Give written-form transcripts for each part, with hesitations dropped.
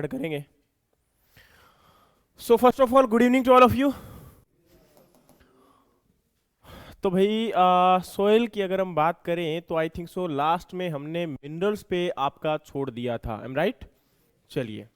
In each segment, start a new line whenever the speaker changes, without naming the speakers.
Start करेंगे। So first of all good evening to all of you. तो भाई soil की अगर हम बात करें तो आई थिंक सो लास्ट में हमने मिनरल्स पे आपका छोड़ दिया था, एम राइट। चलिए,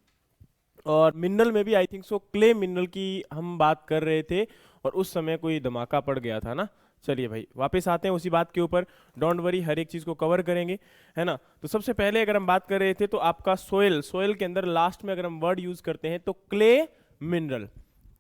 और मिनरल में भी I think so clay mineral की हम बात कर रहे थे और उस समय कोई धमाका पड़ गया था ना। चलिए भाई वापस आते हैं उसी बात के ऊपर, डोंट वरी हर एक चीज़ को कवर करेंगे, है ना। तो सबसे पहले अगर हम बात कर रहे थे तो आपका सोयल, सोयल के अंदर लास्ट में अगर हम वर्ड यूज करते हैं तो क्ले मिनरल,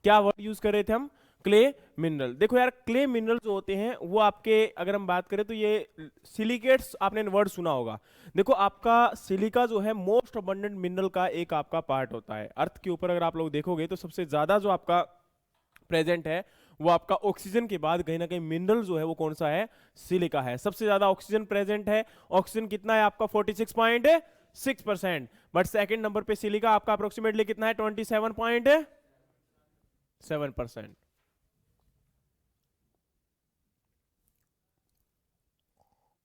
क्या वर्ड यूज कर रहे थे हम? Clay mineral. देखो यार, क्ले मिनरल जो होते हैं वो आपके, अगर हम बात करें तो ये सिलिकेट्स, आपने वर्ड सुना होगा। देखो आपका सिलिका जो है मोस्ट अबंडेंट मिनरल का एक आपका पार्ट होता है। अर्थ के ऊपर अगर आप लोग देखोगे तो सबसे ज्यादा जो आपका प्रेजेंट है वो आपका ऑक्सीजन के बाद कहीं ना कहीं मिनरल जो है वो कौन सा है? सिलिका है। सबसे ज्यादा ऑक्सीजन प्रेजेंट है। ऑक्सीजन कितना है आपका? 46.6%। बट सेकंड नंबर पे सिलिका आपका अप्रोक्सीमेटली कितना है? 27.7%।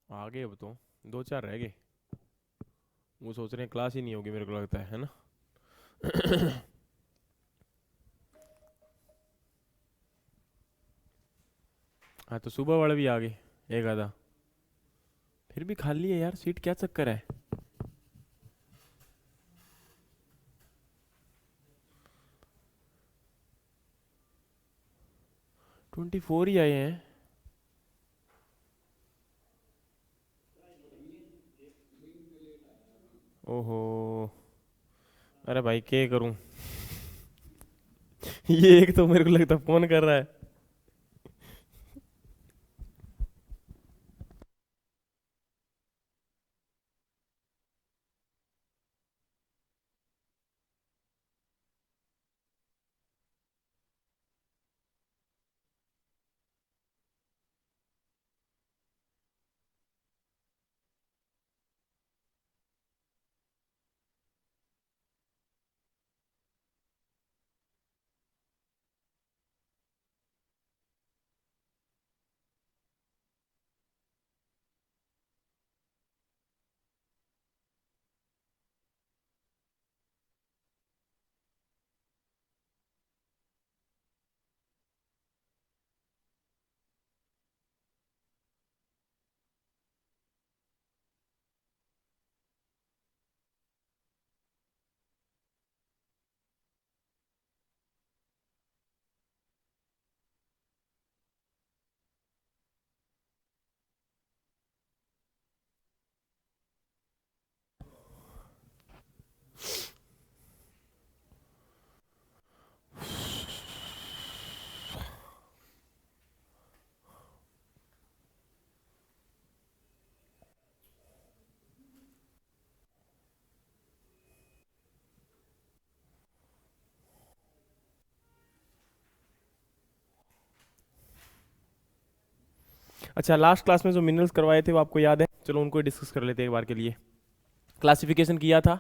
आगे अब तो दो चार रह गए। वो सोच रहे हैं क्लास ही नहीं होगी, मेरे को लगता है ना। हाँ तो सुबह वाले भी आ गए एक आधा, फिर भी खाली है यार सीट, क्या चक्कर है? 24 ही आए हैं। ओहो, अरे भाई क्या करूं। ये एक तो मेरे को लगता है फोन कर रहा है। अच्छा, लास्ट क्लास में जो मिनरल्स करवाए थे वो आपको याद है? चलो उनको डिस्कस कर लेते हैं एक बार के लिए। क्लासिफिकेशन किया था,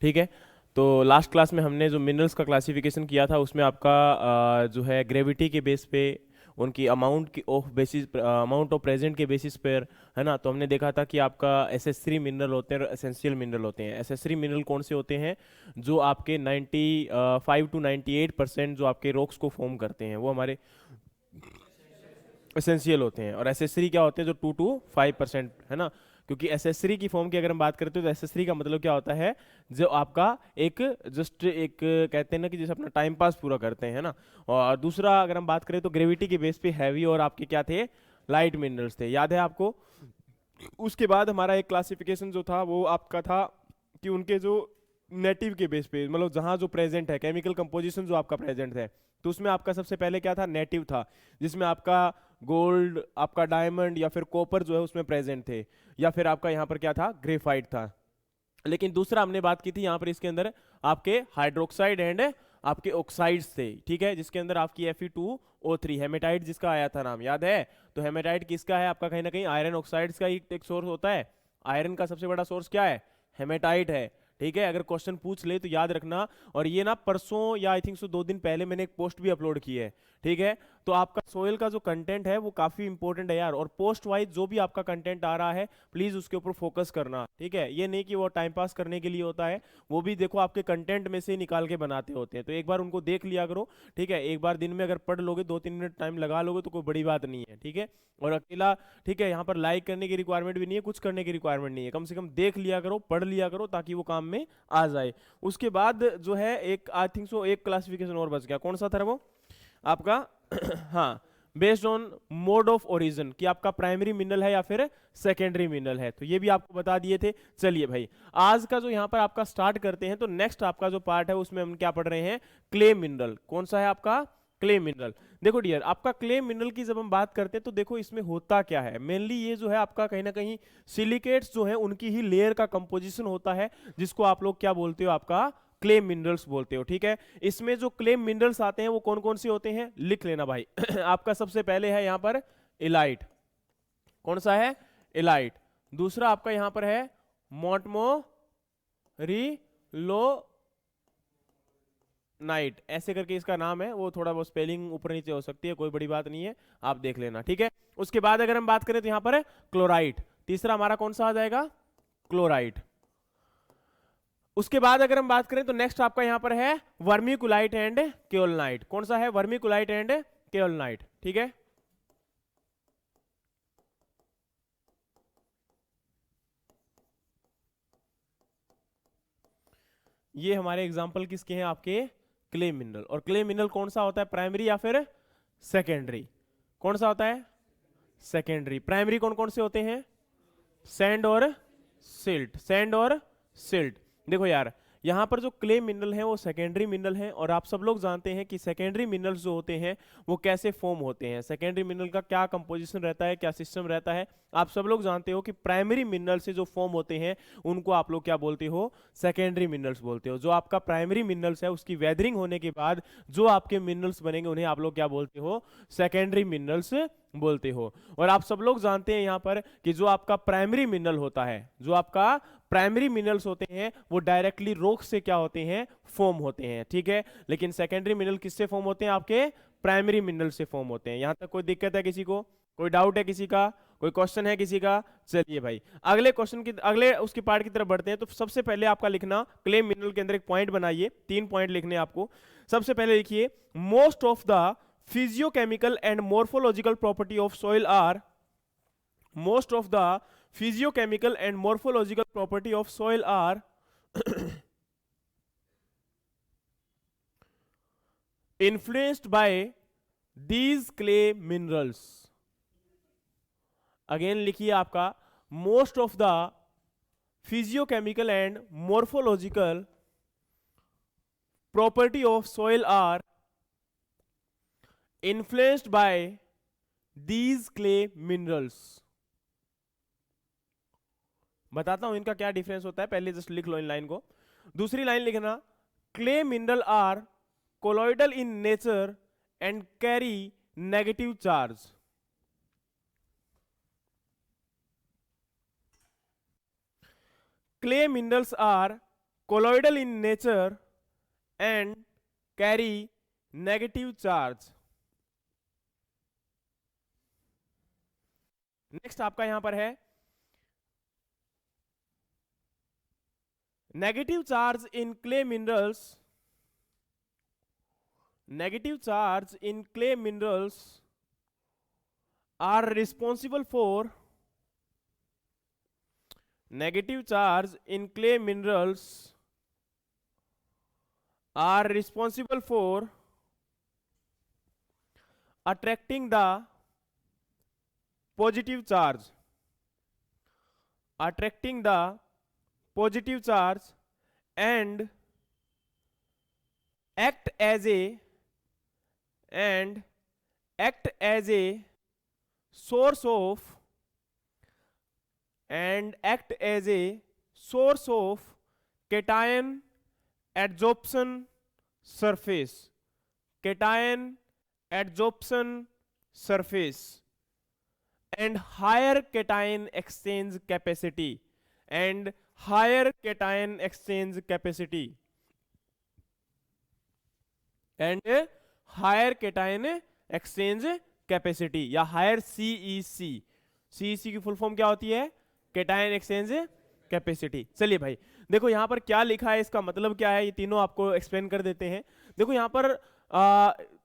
ठीक है। तो लास्ट क्लास में हमने जो मिनरल्स का क्लासिफिकेशन किया था उसमें आपका जो है ग्रेविटी के बेस पे, उनकी अमाउंट की of basis, amount of present के बेसिस पर, है ना। तो हमने देखा था कि आपका एसेसरी मिनरल होते हैं और एसेंशियल मिनरल होते हैं। एसेसरी मिनरल कौन से होते हैं? जो आपके 95 to 98% जो आपके रॉक्स को फॉर्म करते हैं वो हमारे एसेंशियल होते हैं। और एसेसरी क्या होते हैं? जो 2 to 5%, है ना। क्योंकि एसेसरी की फॉर्म की अगर हम बात करते हैं तो एसेसरी का मतलब क्या होता है? जो आपका एक जस्ट एक कहते हैं ना कि जैसे अपना टाइम पास पूरा करते हैं, है ना। और दूसरा अगर हम बात करें तो ग्रेविटी के बेस पे हैवी और आपके क्या थे? लाइट मिनरल्स थे, याद है आपको? उसके बाद हमारा एक क्लासिफिकेशन जो था वो आपका था कि उनके जो नेटिव के बेस पे, मतलब जहाँ जो प्रेजेंट है, केमिकल कंपोजिशन जो आपका प्रेजेंट है, तो उसमें आपका सबसे पहले क्या था? नेटिव था, जिसमें आपका गोल्ड, आपका डायमंड या फिर कॉपर जो है उसमें प्रेजेंट थे, या फिर आपका यहाँ पर क्या था? ग्रेफाइट था। लेकिन दूसरा हमने बात की थी यहाँ पर, इसके अंदर आपके हाइड्रोक्साइड एंड आपके ऑक्साइड्स थे, ठीक है, जिसके अंदर आपकी Fe2O3 हेमेटाइट जिसका आया था नाम, याद है? तो हेमेटाइट किसका है आपका? कहीं ना कहीं आयरन ऑक्साइड्स का ही एक सोर्स होता है। आयरन का सबसे बड़ा सोर्स क्या है? हेमेटाइट है, ठीक है, अगर क्वेश्चन पूछ ले तो याद रखना। और ये ना परसों या आई थिंक सो 2 दिन पहले मैंने एक पोस्ट भी अपलोड की है, ठीक है। तो आपका सोयल का जो कंटेंट है वो काफी इंपॉर्टेंट है यार, और पोस्ट वाइज जो भी आपका कंटेंट आ रहा है प्लीज उसके ऊपर फोकस करना, ठीक है। ये नहीं कि वो टाइम पास करने के लिए होता है, वो भी देखो आपके कंटेंट में से निकाल के बनाते होते हैं, तो एक बार उनको देख लिया करो, ठीक है। एक बार दिन में अगर पढ़ लोगे, 2-3 मिनट टाइम लगा लोगे तो कोई बड़ी बात नहीं है, ठीक है। और अकेला, ठीक है, यहाँ पर लाइक करने की रिक्वायरमेंट भी नहीं है, कुछ करने की रिक्वायरमेंट नहीं है, कम से कम देख लिया करो, पढ़ लिया करो, ताकि वो काम में आ जाए। उसके बाद जो है एक आई थिंक सो एक क्लासिफिकेशन और बच गया, कौन सा था वो आपका हाँ, based on mode of origin, कि आपका प्राइमरी मिनरल है या फिर सेकेंडरी मिनरल है, तो ये भी आपको बता दिए थे। चलिए भाई, आज का जो यहाँ पर आपका स्टार्ट करते हैं, तो नेक्स्ट आपका जो पार्ट है उसमें हम क्या पढ़ रहे हैं, क्ले मिनरल। कौन सा है आपका, क्ले मिनरल। देखो डियर, आपका क्ले मिनरल की जब हम बात करते हैं तो देखो इसमें होता क्या है, मेनली ये जो है आपका कहीं ना कहीं सिलिकेट्स जो है उनकी ही लेयर का कंपोजिशन होता है, जिसको आप लोग क्या बोलते हो, आपका क्ले मिनरल्स बोलते हो, ठीक है। इसमें जो क्ले मिनरल्स आते हैं वो कौन कौन से होते हैं, लिख लेना भाई आपका सबसे पहले है यहाँ पर इलाइट, कौन सा है, इलाइट। दूसरा आपका यहाँ पर है मोंटमोरिलो नाइट, ऐसे करके इसका नाम है, वो थोड़ा बहुत स्पेलिंग ऊपर नीचे हो सकती है, कोई बड़ी बात नहीं है, आप देख लेना, ठीक है। उसके बाद अगर हम बात करें तो यहाँ पर है क्लोराइड, तीसरा हमारा कौन सा आ जाएगा, क्लोराइड। उसके बाद अगर हम बात करें तो नेक्स्ट आपका यहां पर है वर्मिकुलाइट एंड केओलनाइट, कौन सा है, वर्मिकुलाइट एंड केओलनाइट, ठीक है। ये हमारे एग्जांपल किसके हैं, आपके क्ले मिनरल। और क्ले मिनरल कौन सा होता है, प्राइमरी या फिर सेकेंडरी, कौन सा होता है, सेकेंडरी। प्राइमरी कौन कौन से होते हैं, सैंड और सिल्ट, सैंड और सिल्ट। देखो यार, यहाँ पर जो क्ले मिनरल है वो सेकेंडरी मिनरल है, और आप सब लोग जानते हैं कि सेकेंडरी मिनरल्स जो होते हैं वो कैसे फॉर्म होते हैं, सेकेंडरी मिनरल का क्या कंपोजिशन रहता है, क्या सिस्टम रहता है। आप सब लोग जानते हो कि प्राइमरी मिनरल से जो फॉर्म होते हैं उनको आप लोग क्या बोलते हो, सेकेंडरी मिनरल्स बोलते हो। जो आपका प्राइमरी मिनरल्स है उसकी वेदरिंग होने के बाद जो आपके मिनरल्स बनेंगे उन्हें आप लोग क्या बोलते हो, सेकेंडरी मिनरल्स बोलते हो। और आप सब लोग जानते हैं यहाँ पर कि जो आपका प्राइमरी मिनरल होता है, जो आपका प्राइमरी मिनरल्स होते हैं वो डायरेक्टली रॉक से क्या होते हैं, फॉर्म होते हैं, ठीक है। लेकिन सेकेंडरी मिनरल किससे फॉर्म होते हैं, आपके प्राइमरी मिनरल से फॉर्म होते हैं। यहां तक कोई दिक्कत है किसी को, कोई डाउट है किसी का, कोई क्वेश्चन है किसी का। चलिए भाई, अगले क्वेश्चन की, अगले उसके पार्ट की तरफ बढ़ते हैं। तो सबसे पहले आपका लिखना, क्ले मिनरल के अंदर एक पॉइंट बनाइए, 3 पॉइंट लिखने आपको। सबसे पहले लिखिए, most of the physiochemical and morphological property of soil are, most of the physiochemical and morphological property of soil are influenced by these clay minerals। Again लिखिए आपका, most of the physiochemical and morphological property of soil are influenced by these clay minerals। बताता हूं इनका क्या difference होता है, पहले just लिख लो इन लाइन को। दूसरी लाइन लिखना, clay mineral are colloidal in nature and carry negative charge. Clay minerals are colloidal in nature and carry negative charge. Next आपका यहां पर है, negative charge in clay minerals, negative charge in clay minerals are responsible for, negative charge in clay minerals are responsible for attracting the positive charge, attracting the positive charge and act as a, and act as a source of, and act as a source of cation adsorption surface, cation adsorption surface and higher cation exchange capacity, and higher cation exchange capacity and higher cation exchange capacity, या higher CEC. CEC की full form क्या होती है? Cation exchange capacity. चलिए भाई, देखो यहां पर क्या लिखा है, इसका मतलब क्या है, ये तीनों आपको एक्सप्लेन कर देते हैं। देखो यहां पर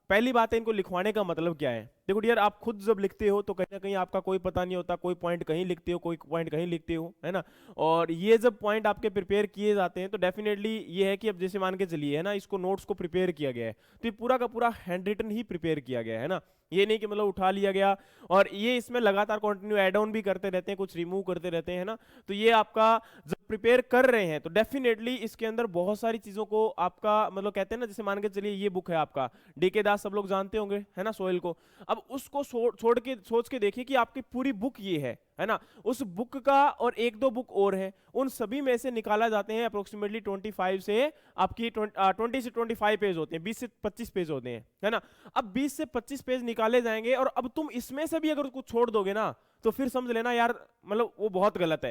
पहली बात है, इनको लिखवाने का मतलब क्या है। देखो डियर, आप खुद जब लिखते हो तो कहीं ना कहीं आपका कोई पता नहीं होता, कोई पॉइंट कहीं लिखते हो, कोई पॉइंट कहीं लिखते हो, है ना। और ये जब पॉइंट आपके प्रिपेयर किए जाते हैं तो डेफिनेटली ये है कि अब जैसे मान के चलिए, है ना, इसको नोट्स को प्रिपेयर किया गया है तो ये पूरा का पूरा हैंड रिटन ही प्रिपेयर किया गया है ना। ये नहीं कि मतलब उठा लिया गया, और ये इसमें लगातार कंटिन्यू ऐड ऑन भी करते रहते हैं, कुछ रिमूव करते रहते हैं, है ना। तो ये आपका जब प्रिपेयर कर रहे हैं तो डेफिनेटली इसके अंदर बहुत सारी चीजों को आपका मतलब कहते हैं ना, जैसे मान के चलिए ये बुक है आपका डीके दास, सब लोग जानते होंगे, है ना, सोयल को। अब उसको छोड़ के सोच के देखिए कि आपकी पूरी बुक ये है ना। उस बुक का और एक दो बुक और है, उन सभी में से निकाला जाते हैं अप्रोक्सीमेटली 25 से आपकी 20 से 25 पेज होते हैं, 20 से 25 पेज होते हैं, है ना। अब 20 से 25 पेज निकाले जाएंगे और अब तुम इसमें से भी अगर कुछ छोड़ दोगे ना तो फिर समझ लेना यार, मतलब वो बहुत गलत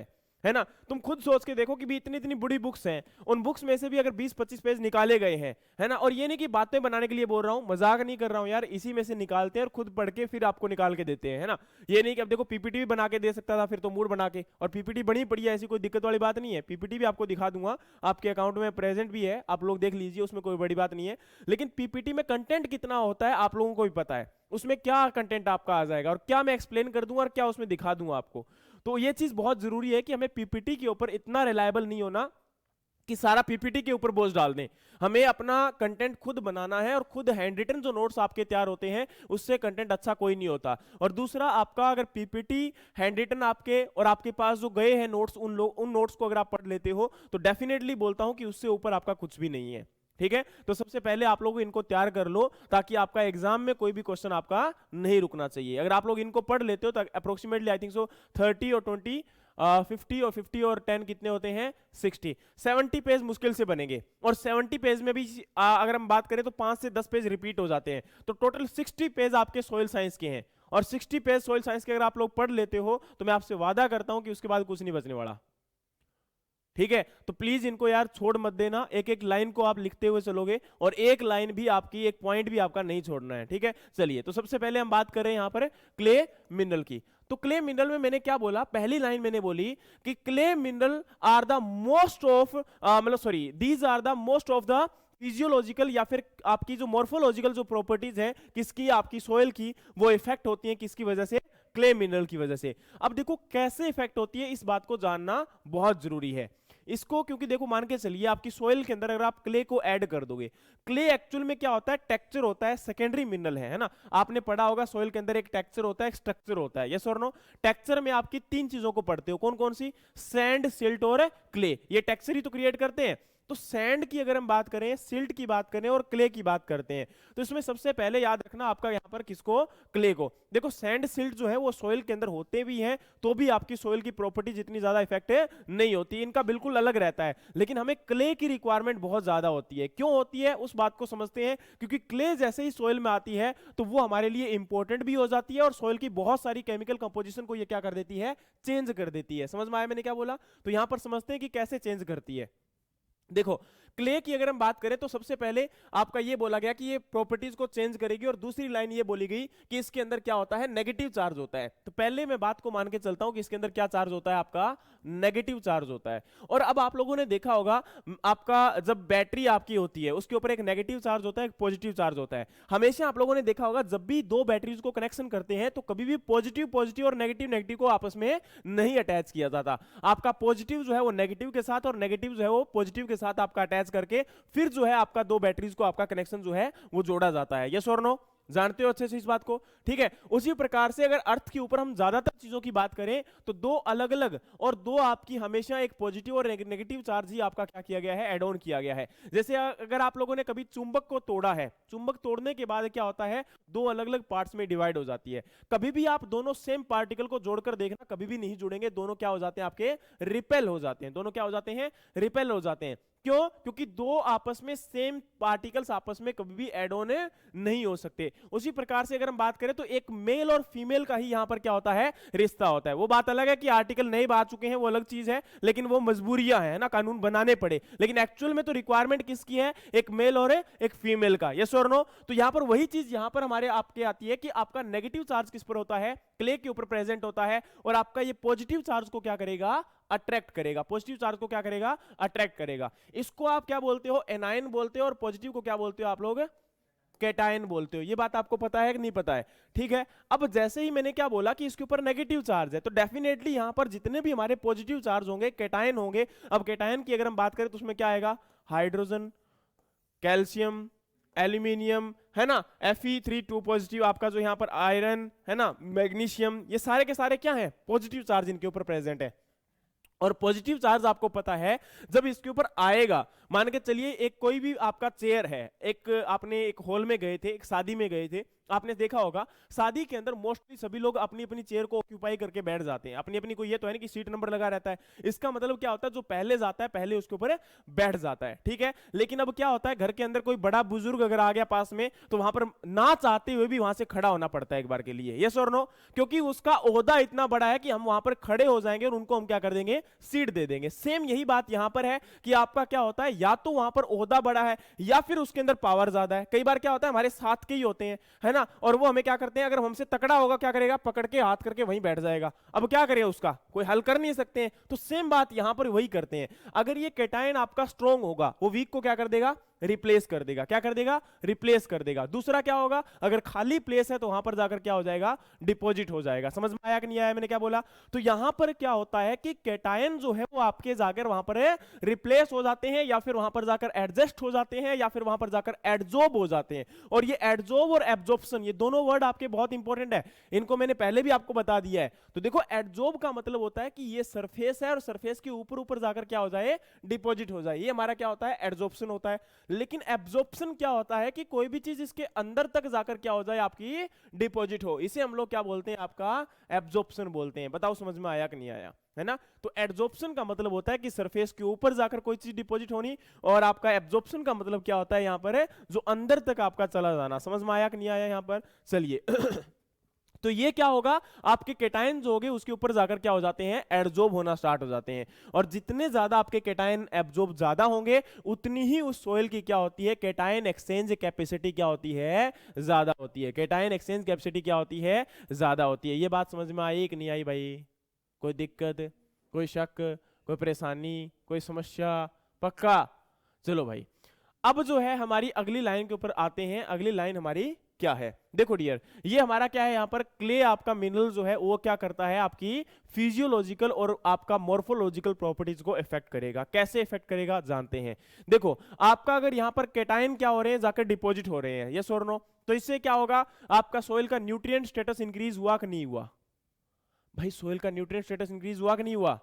है ना। तुम खुद सोच के देखो कि भी इतनी इतनी बड़ी बुक्स हैं, उन बुक्स में से भी अगर 20-25 पेज निकाले गए हैं, है ना। और ये नहीं कि बातें बनाने के लिए बोल रहा हूं, मजाक नहीं कर रहा हूं यार, इसी में से निकालते हैं और खुद पढ़ के फिर आपको निकाल के देते हैं, है ना। ये नहीं कि अब देखो पीपीटी भी बना के दे सकता था फिर तो मूड बना के, और पीपीटी बनी पड़ी है, ऐसी कोई दिक्कत वाली बात नहीं है। पीपीटी भी आपको दिखा दूंगा, आपके अकाउंट में प्रेजेंट भी है, आप लोग देख लीजिए, उसमें कोई बड़ी बात नहीं है। लेकिन पीपीटी में कंटेंट कितना होता है आप लोगों को भी पता है, उसमें क्या कंटेंट आपका आ जाएगा और क्या मैं एक्सप्लेन कर दूंगा और क्या उसमें दिखा दूंगा आपको। तो ये चीज बहुत जरूरी है कि हमें पीपीटी के ऊपर इतना रिलायबल नहीं होना कि सारा पीपीटी के ऊपर बोझ डाल दें। हमें अपना कंटेंट खुद बनाना है, और खुद हैंड रिटन जो नोट्स आपके तैयार होते हैं उससे कंटेंट अच्छा कोई नहीं होता। और दूसरा, आपका अगर पीपीटी हैंड रिटन आपके और आपके पास जो गए हैं नोट्स, उन नोट्स को अगर आप पढ़ लेते हो तो डेफिनेटली बोलता हूं कि उससे ऊपर आपका कुछ भी नहीं है। ठीक है, तो सबसे पहले आप लोग इनको तैयार कर लो ताकि आपका एग्जाम में कोई भी क्वेश्चन आपका नहीं रुकना चाहिए। अगर आप लोग इनको पढ़ लेते हो तो अप्रोक्सीमेटली आई थिंक सो 30 और 20 50 और 50 और 10 कितने होते हैं? 60। 70 पेज मुश्किल से बनेंगे, और 70 पेज में भी अगर हम बात करें तो 5 से 10 पेज रिपीट हो जाते हैं, तो टोटल 60 पेज आपके सोयल साइंस के हैं। और 60 पेज सोयल साइंस के अगर आप लोग पढ़ लेते हो तो मैं आपसे वादा करता हूं कि उसके बाद कुछ नहीं बचने वाला। ठीक है, तो प्लीज इनको यार छोड़ मत देना, एक एक लाइन को आप लिखते हुए चलोगे, और एक लाइन भी आपकी, एक पॉइंट भी आपका नहीं छोड़ना है। ठीक है, चलिए, तो सबसे पहले हम बात कर रहे हैं यहां पर क्ले मिनरल की। तो क्ले मिनरल में मैंने क्या बोला, पहली लाइन मैंने बोली कि clay mineral are the most of मतलब sorry these are the most of the physiological या फिर आपकी जो मॉर्फोलॉजिकल जो प्रॉपर्टीज है किसकी, आपकी सोयल की, वो इफेक्ट होती है किसकी वजह से? क्ले मिनरल की वजह से। अब देखो कैसे इफेक्ट होती है, इस बात को जानना बहुत जरूरी है इसको, क्योंकि देखो मान के चलिए आपकी सोयल के अंदर अगर आप क्ले को ऐड कर दोगे, क्ले एक्चुअल में क्या होता है? टेक्सचर होता है, सेकेंडरी मिनरल है ना। आपने पढ़ा होगा सोयल के अंदर एक टेक्सचर होता है, एक स्ट्रक्चर होता है, यस और नो। टेक्सचर में आपकी तीन चीजों को पढ़ते हो, कौन कौन सी? सैंड, सिल्ट और क्ले, ये टेक्सचर ही तो क्रिएट करते हैं। तो सैंड की अगर हम बात करें, सिल्ट की बात करें और क्ले की बात करते हैं, तो इसमें सबसे पहले याद रखना आपका यहां पर किसको? क्ले को। देखो सैंड सिल्ट जो है वो सोइल के अंदर होते भी हैं तो भी आपकी सोइल की प्रॉपर्टी जितनी ज्यादा इफेक्ट नहीं होती, इनका बिल्कुल अलग रहता है। लेकिन हमें क्ले की रिक्वायरमेंट बहुत ज्यादा होती है। क्यों होती है उस बात को समझते हैं, क्योंकि क्ले जैसे ही सोइल में आती है तो वो हमारे लिए इंपॉर्टेंट भी हो जाती है, और सोइल की बहुत सारी केमिकल कंपोजिशन को ये क्या कर देती है? चेंज कर देती है। समझ में आया मैंने क्या बोला? तो यहां पर समझते हैं कि कैसे चेंज करती है। देखो क्ले की अगर हम बात करें तो सबसे पहले आपका ये बोला गया कि ये प्रॉपर्टीज को चेंज करेगी, और दूसरी लाइन ये बोली गई कि इसके अंदर क्या होता है? नेगेटिव चार्ज होता है। तो पहले मैं बात को मान के चलता हूं कि इसके अंदर क्या चार्ज होता है? आपका नेगेटिव चार्ज होता है। और अब आप लोगों ने देखा होगा आपका जब बैटरी आपकी होती है उसके ऊपर एक नेगेटिव चार्ज होता है, एक पॉजिटिव चार्ज होता है। हमेशा आप लोगों ने देखा होगा जब भी दो बैटरीज को कनेक्शन करते हैं तो कभी भी पॉजिटिव पॉजिटिव और नेगेटिव नेगेटिव को आपस में नहीं अटैच किया जाता। आपका पॉजिटिव जो है वो नेगेटिव के साथ और नेगेटिव जो है वो पॉजिटिव के साथ आपका अटैच करके फिर जो है आपका दो बैटरीज को आपका कनेक्शन जो है वो जोड़ा जाता है। यस और नो? जानते हो अच्छे से इस बात को? ठीक है, उसी प्रकार से अगर अर्थ के ऊपर हम ज्यादातर चीजों की बात करें तो दो अलग अलग और दो आपकी हमेशा एक पॉजिटिव और नेगेटिव चार्ज ही आपका क्या किया गया है? ऐड ऑन किया गया है। जैसे अगर आप लोगों ने कभी चुंबक को तोड़ा है, चुंबक तोड़ने के बाद क्या होता है? दो अलग अलग पार्ट्स में डिवाइड हो जाती है। कभी भी आप दोनों सेम पार्टिकल को जोड़कर देखना, कभी भी नहीं जुड़ेंगे, दोनों क्या हो जाते हैं? आपके रिपेल हो जाते हैं। दोनों क्या हो जाते हैं? रिपेल हो जाते हैं। क्यों? क्योंकि दो आपस में सेम पार्टिकल्स आपस में कभी भी एड ऑन नहीं हो सकते। उसी प्रकार से अगर हम बात करें तो एक मेल और फीमेल का ही यहां पर क्या होता है, रिश्ता होता है। वो बात अलग है कि आर्टिकल नए आ चुके हैं, वो अलग चीज है, लेकिन वो मजबूरियां है ना, कानून बनाने पड़े, लेकिन एक्चुअल में तो रिक्वायरमेंट किसकी है, एक मेल और एक फीमेल का। यस और नो? तो यहां पर वही चीज यहां पर हमारे आपके आती है कि आपका नेगेटिव चार्ज किस पर होता है, क्ले के ऊपर प्रेजेंट होता है, और आपका ये पॉजिटिव चार्ज को क्या करेगा, अट्रैक्ट करेगा। पॉजिटिव चार्ज को क्या करेगा, अट्रैक्ट करेगा। इसको आप क्या बोलते हो, एनायन बोलते हो, और पॉजिटिव को क्या बोलते हो आप लोग, कैटायन बोलते हो। ये बात आपको पता है कि नहीं पता है? ठीक है। अब जैसे ही मैंने क्या बोला कि इसके ऊपर नेगेटिव चार्ज है, तो डेफिनेटली यहां पर जितने भी हमारे पॉजिटिव चार्ज होंगे कैटायन होंगे। अब कैटायन की अगर हम बात करें तो उसमें क्या आएगा, हाइड्रोजन, कैल्शियम, एल्यूमिनियम, है ना, Fe3 पॉजिटिव, आपका जो यहां पर आयरन है ना, मैग्नीशियम, ये सारे के सारे क्या हैं, पॉजिटिव चार्ज इनके ऊपर प्रेजेंट है। और पॉजिटिव चार्ज आपको पता है जब इसके ऊपर आएगा, मान के चलिए एक कोई भी आपका चेयर है, एक आपने एक हॉल में गए थे, एक शादी में गए थे, आपने देखा होगा शादी के अंदर मोस्टली सभी लोग अपनी अपनी चेयर को ऑक्यूपाई करके बैठ जाते हैं, अपनी अपनी, कोई ये तो है नहीं कि सीट नंबर लगा रहता है। इसका मतलब क्या होता है, जो पहले जाता है पहले उसके ऊपर बैठ जाता है, ठीक है। लेकिन अब क्या होता है, घर के अंदर कोई बड़ा बुजुर्ग अगर आ गया पास में, तो वहां पर ना चाहते हुए भी वहां से खड़ा होना पड़ता है एक बार के लिए। यस और नो? क्योंकि उसका ओहदा इतना बड़ा है कि हम वहां पर खड़े हो जाएंगे और उनको हम क्या कर देंगे, सीट दे देंगे। सेम यही बात यहां पर है कि आपका क्या होता है, या तो वहां पर ओहदा बड़ा है या फिर उसके अंदर पावर ज्यादा है। कई बार क्या होता है, हमारे साथ के ही होते हैं, है ना, और वो हमें क्या करते हैं, अगर हमसे तकड़ा होगा क्या करेगा, पकड़ के हाथ करके वहीं बैठ जाएगा। अब क्या करेगा, उसका कोई हल कर नहीं सकते हैं। तो सेम बात यहां पर वही करते हैं। अगर ये कैटायन आपका स्ट्रॉन्ग होगा, वो वीक को क्या कर देगा, रिप्लेस कर देगा। क्या कर देगा, रिप्लेस कर देगा। दूसरा क्या होगा, अगर खाली प्लेस है तो वहां पर जाकर क्या हो जाएगा, डिपॉजिट हो जाएगा। समझ में आया कि नहीं आया मैंने क्या बोला? तो यहां पर क्या होता है कि कैटायन जो है वो आपके जाकर वहां पर रिप्लेस हो जाते हैं, या फिर वहां पर जाकर एडजस्ट हो जाते हैं, या फिर वहां पर जाकर एडजॉर्ब हो जाते हैं। और ये एडजॉर्ब और एब्जॉर्प्शन, ये दोनों वर्ड आपके बहुत इंपॉर्टेंट है, इनको मैंने पहले भी आपको बता दिया है। तो देखो, एडजॉर्ब का मतलब होता है कि ये सरफेस है और सरफेस के ऊपर ऊपर जाकर क्या हो जाए, डिपॉजिट हो जाए। ये हमारा क्या होता है, एडजॉर्प्शन होता है। लेकिन एब्जॉर्प्शन क्या होता है कि कोई भी चीज इसके अंदर तक जाकर क्या हो जाए, आपकी डिपॉजिट हो। इसे हम लोग क्या बोलते हैं, आपका एब्जॉर्प्शन बोलते हैं। बताओ समझ में आया कि नहीं आया, है ना? तो एब्जॉर्प्शन का मतलब होता है कि सरफेस के ऊपर जाकर कोई चीज डिपॉजिट होनी, और आपका एब्जॉर्प्शन का मतलब क्या होता है, यहां पर है जो अंदर तक आपका चला जाना। समझ में आया कि नहीं आया यहां पर? चलिए तो ये क्या होगा, आपके कैटायन जो होंगे उसके ऊपर जाकर क्या हो जाते हैं, एडजॉर्ब होना स्टार्ट हो जाते हैं। और जितने ज्यादा आपके कैटायन एब्जॉर्ब ज्यादा होंगे, उतनी ही उस सोइल की क्या होती है, कैटायन एक्सचेंज कैपेसिटी क्या होती है, ज्यादा होती है। कैटायन एक्सचेंज कैपेसिटी क्या होती है, ज्यादा होती है। ये बात समझ में आई कि नहीं आई भाई? कोई दिक्कत, कोई शक, कोई परेशानी, कोई समस्या? पक्का? चलो भाई, अब जो है हमारी अगली लाइन के ऊपर आते हैं। अगली लाइन हमारी क्या है, देखो डियर, ये हमारा क्या है, यहां पर क्ले आपका मिनरल जो है वो क्या करता है, आपकी फिजियोलॉजिकल और आपका मॉर्फोलॉजिकल प्रॉपर्टीज को इफेक्ट करेगा। कैसे इफेक्ट करेगा जानते हैं। देखो, आपका अगर यहां पर कैटायन क्या हो रहे हैं, जाकर डिपॉजिट हो रहे हैं, यस और नो, तो इससे क्या होगा, आपका सोइल का न्यूट्रिएंट स्टेटस इंक्रीज हुआ कि नहीं हुआ? भाई सोइल का न्यूट्रिएंट स्टेटस इंक्रीज हुआ कि नहीं हुआ?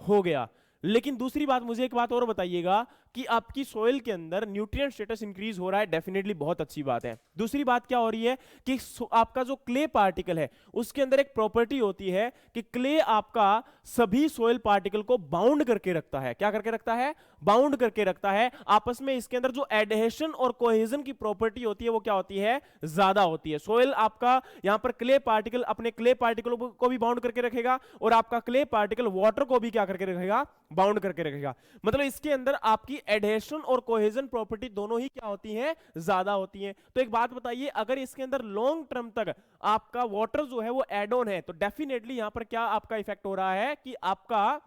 हो गया। लेकिन दूसरी बात, मुझे एक बात और बताइएगा कि आपकी सोइल के अंदर न्यूट्रिएंट स्टेटस इंक्रीज हो रहा है, डेफिनेटली बहुत अच्छी बात है। दूसरी बात क्या हो रही है कि आपका जो क्ले पार्टिकल है उसके अंदर एक प्रॉपर्टी होती है कि क्ले आपका सभी सोइल पार्टिकल को बाउंड करके रखता है। क्या करके रखता है? बाउंड करके रखता है आपस में। इसके अंदर जो एडहेशन और कोहेजन की प्रॉपर्टी होती है वो क्या होती है, ज्यादा होती है। सोइल आपका यहां पर क्ले पार्टिकल अपने क्ले पार्टिकल को भी बाउंड करके रखेगा, और आपका क्ले पार्टिकल वाटर को भी क्या करके रखेगा, बाउंड करके रखेगा। मतलब इसके अंदर आपकी एडहेशन और कोहेजन प्रॉपर्टी दोनों ही क्या होती हैं, ज्यादा होती हैं। तो एक बात बताइए, अगर इसके अंदर लॉन्ग टर्म तक आपका वाटर जो है वो एड ऑन है, तो डेफिनेटली यहां पर क्या आपका इफेक्ट हो रहा है कि आपका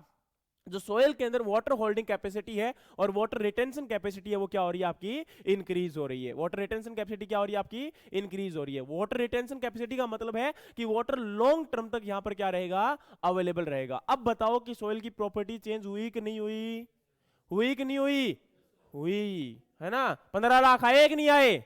जो सोयल के अंदर वाटर होल्डिंग कैपेसिटी है और वाटर रिटेंशन कैपेसिटी है वो क्या हो रही है, आपकी इंक्रीज हो रही है। वाटर रिटेंशन कैपेसिटी क्या हो रही है, आपकी इंक्रीज हो रही है। वाटर रिटेंशन कैपेसिटी का मतलब है कि वाटर लॉन्ग टर्म तक यहां पर क्या रहेगा, अवेलेबल रहेगा। अब बताओ कि सोयल की प्रॉपर्टी चेंज हुई कि नहीं हुई? हुई कि नहीं हुई? हुई, है ना? 15 लाख आए कि नहीं आए?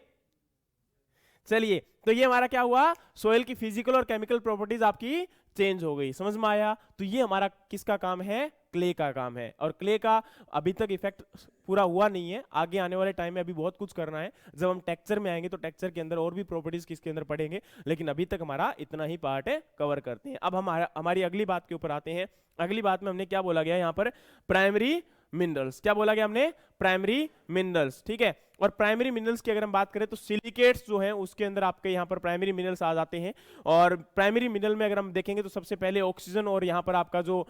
चलिए, तो ये हमारा क्या हुआ, सोयल की फिजिकल और केमिकल प्रॉपर्टीज आपकी चेंज हो गई। समझ में आया? तो ये हमारा किसका काम है, क्ले का काम है। और क्ले का अभी तक इफेक्ट पूरा हुआ नहीं है, आगे आने वाले टाइम में अभी बहुत कुछ करना है। जब हम टेक्सचर में आएंगे तो टेक्सचर के अंदर और भी प्रॉपर्टीज किसके अंदर पढ़ेंगे, लेकिन अभी तक हमारा इतना ही पार्ट है, कवर करते हैं। अब हमारी अगली बात के ऊपर आते हैं। अगली बात में हमने क्या बोला गया यहाँ पर, प्राइमरी मिनरल्स। क्या बोला गया हमने? प्राइमरी मिनरल्स, ठीक है। और प्राइमरी मिनरल्स की अगर हम बात करें तो सिलिकेट्स जो हैं उसके अंदर आपके यहाँ पर प्राइमरी मिनरल्स आ जाते हैं। और प्राइमरी मिनरल में अगर हम देखेंगे तो सबसे पहले ऑक्सीजन और यहाँ पर आपका जो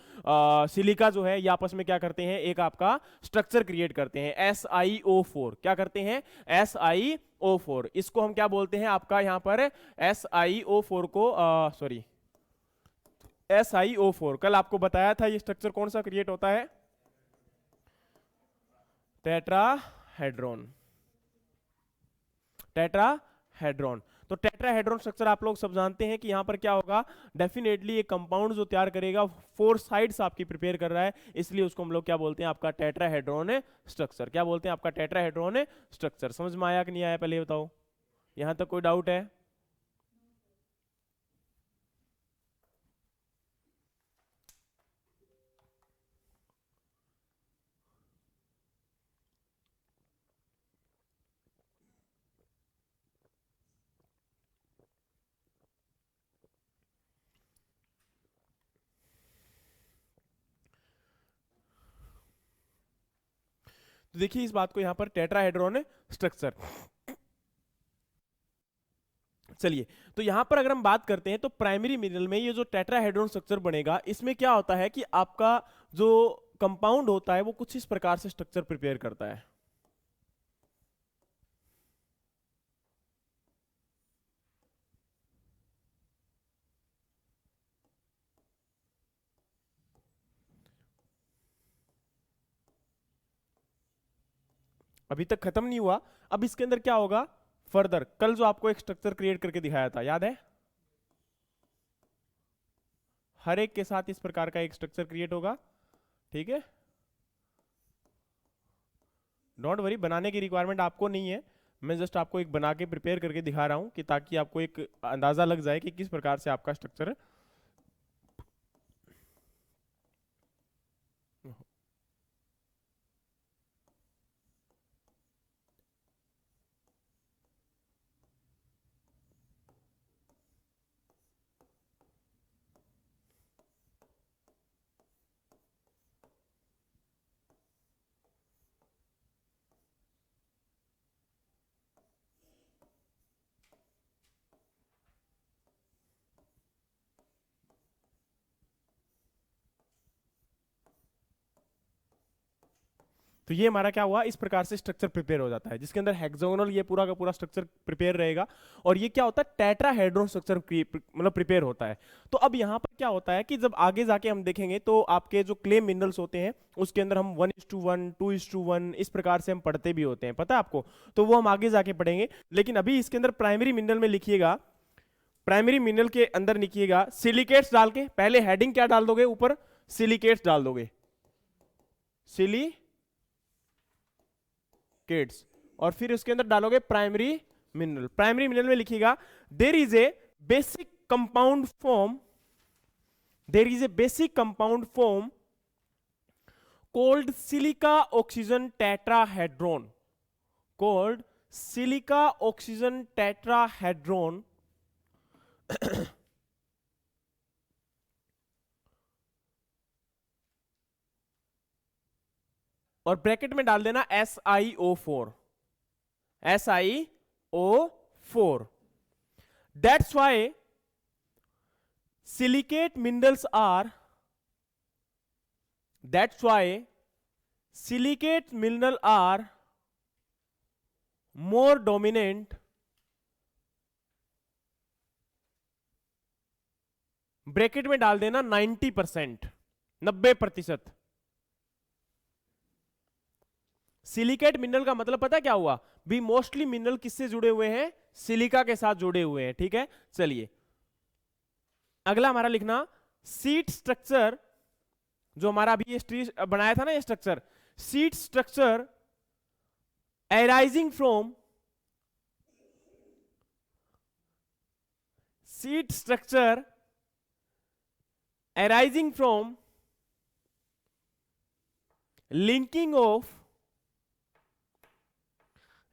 सिलिका जो है ये आपस में क्या करते हैं, एक आपका स्ट्रक्चर क्रिएट करते हैं, SiO4। क्या करते हैं? SiO4। इसको हम क्या बोलते हैं आपका यहाँ पर? SiO4 को सॉरी SiO4 कल आपको बताया था ये स्ट्रक्चर कौन सा क्रिएट होता है? टेट्राहेड्रॉन। टेट्राहेड्रॉन। तो टेट्राहेड्रॉन स्ट्रक्चर आप लोग सब जानते हैं कि यहां पर क्या होगा, डेफिनेटली एक कंपाउंड जो तैयार करेगा 4 साइड्स आपकी प्रिपेयर कर रहा है, इसलिए उसको हम लोग क्या बोलते हैं? आपका टेट्राहेड्रॉन स्ट्रक्चर। क्या बोलते हैं? आपका टेट्राहेड्रॉन स्ट्रक्चर। समझ में आया कि नहीं आया पहले बताओ? यहां तक कोई डाउट है? तो देखिए इस बात को यहां पर टेट्राहेड्रॉन स्ट्रक्चर। चलिए, तो यहां पर अगर हम बात करते हैं तो प्राइमरी मिनरल में ये जो टेट्राहेड्रॉन स्ट्रक्चर बनेगा, इसमें क्या होता है कि आपका जो कंपाउंड होता है वो कुछ इस प्रकार से स्ट्रक्चर प्रिपेयर करता है। अभी तक खत्म नहीं हुआ। अब इसके अंदर क्या होगा फर्दर? कल जो आपको एक स्ट्रक्चर क्रिएट करके दिखाया था, याद है? हर एक के साथ इस प्रकार का एक स्ट्रक्चर क्रिएट होगा, ठीक है। डोंट वरी, बनाने की रिक्वायरमेंट आपको नहीं है, मैं जस्ट आपको एक बना के प्रिपेयर करके दिखा रहा हूं कि ताकि आपको एक अंदाजा लग जाए कि किस प्रकार से आपका स्ट्रक्चर। तो ये हमारा क्या हुआ, इस प्रकार से स्ट्रक्चर प्रिपेयर हो जाता है जिसके अंदर हेक्सागोनल ये पूरा का पूरा स्ट्रक्चर प्रिपेयर रहेगा। और ये क्या होता है? टेट्राहेड्रॉन स्ट्रक्चर मतलब प्रिपेयर होता है। तो अब यहाँ पर क्या होता है कि जब आगे जाके हम देखेंगे तो आपके जो क्ले मिनरल्स होते हैं उसके अंदर हम 1:1 2:1 इस प्रकार से हम पढ़ते भी होते हैं, पता है आपको? तो वो हम आगे जाके पढ़ेंगे। लेकिन अभी इसके अंदर प्राइमरी मिनरल में लिखिएगा, प्राइमरी मिनरल के अंदर लिखिएगा सिलिकेट्स डाल के, पहले हेडिंग क्या डाल दोगे? ऊपर सिलिकेट्स डाल दोगे, सिलिकेट्स। और फिर उसके अंदर डालोगे प्राइमरी मिनरल। प्राइमरी मिनरल में लिखिएगा there is a basic compound form, there is a basic compound form called silica oxygen tetrahedron, called silica oxygen tetrahedron और ब्रैकेट में डाल देना SiO4, SiO4। That's why silicate minerals are, that's why silicate mineral are more dominant, bracket में डाल देना 90%, 90%। Silicate mineral का मतलब पता क्या हुआ? भी मोस्टली मिनरल किससे जुड़े हुए हैं? सिलिका के साथ जुड़े हुए हैं, ठीक है। चलिए अगला हमारा लिखना सीट स्ट्रक्चर, जो हमारा अभी ये बनाया था ना ये structure, seat structure arising from, seed structure arising from linking of,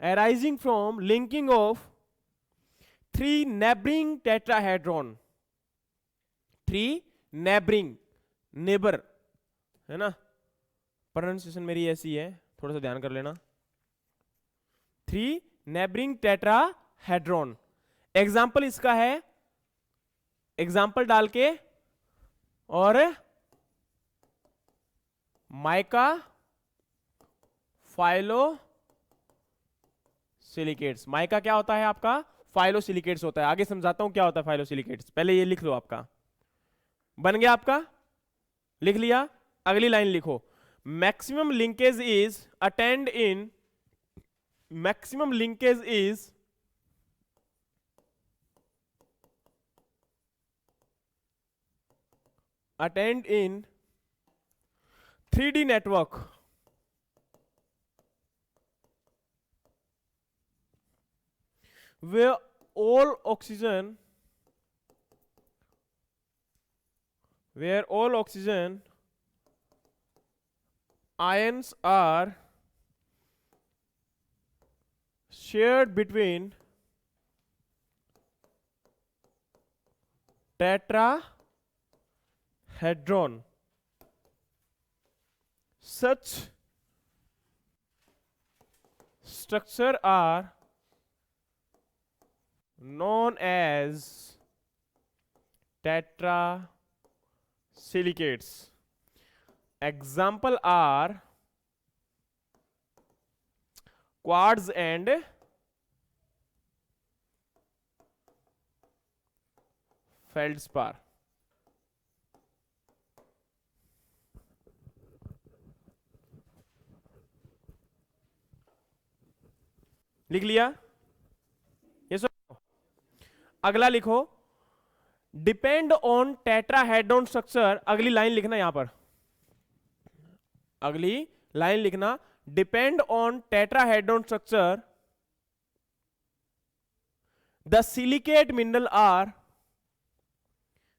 arising from linking of 3 neighboring tetrahedron, 3 neighboring, neighbour है ना, प्रोनाउंसिएशन मेरी ऐसी है, थोड़ा सा ध्यान कर लेना। 3 नेबरिंग टेट्राहेड्रॉन। एग्जाम्पल इसका है, एग्जाम्पल डाल के, और माइका फाइलो सिलिकेट्स। माइका क्या होता है आपका? फाइलोसिलिकेट्स होता है। आगे समझाता हूं क्या होता है फाइलोसिलिकेट्स, पहले ये लिख लो। आपका बन गया, आपका लिख लिया। अगली लाइन लिखो, maximum linkage is attend in, maximum linkage is attend in 3D network where all oxygen, where all oxygen ions are shared between tetrahedron. Such structure are known as tetrasilicates. Example are quartz and feldspar. लिख लिया? ये सुनो, अगला लिखो, depend on tetrahedron structure. अगली line लिखना, यहां पर अगली लाइन लिखना, depend on tetrahedron structure the silicate mineral are,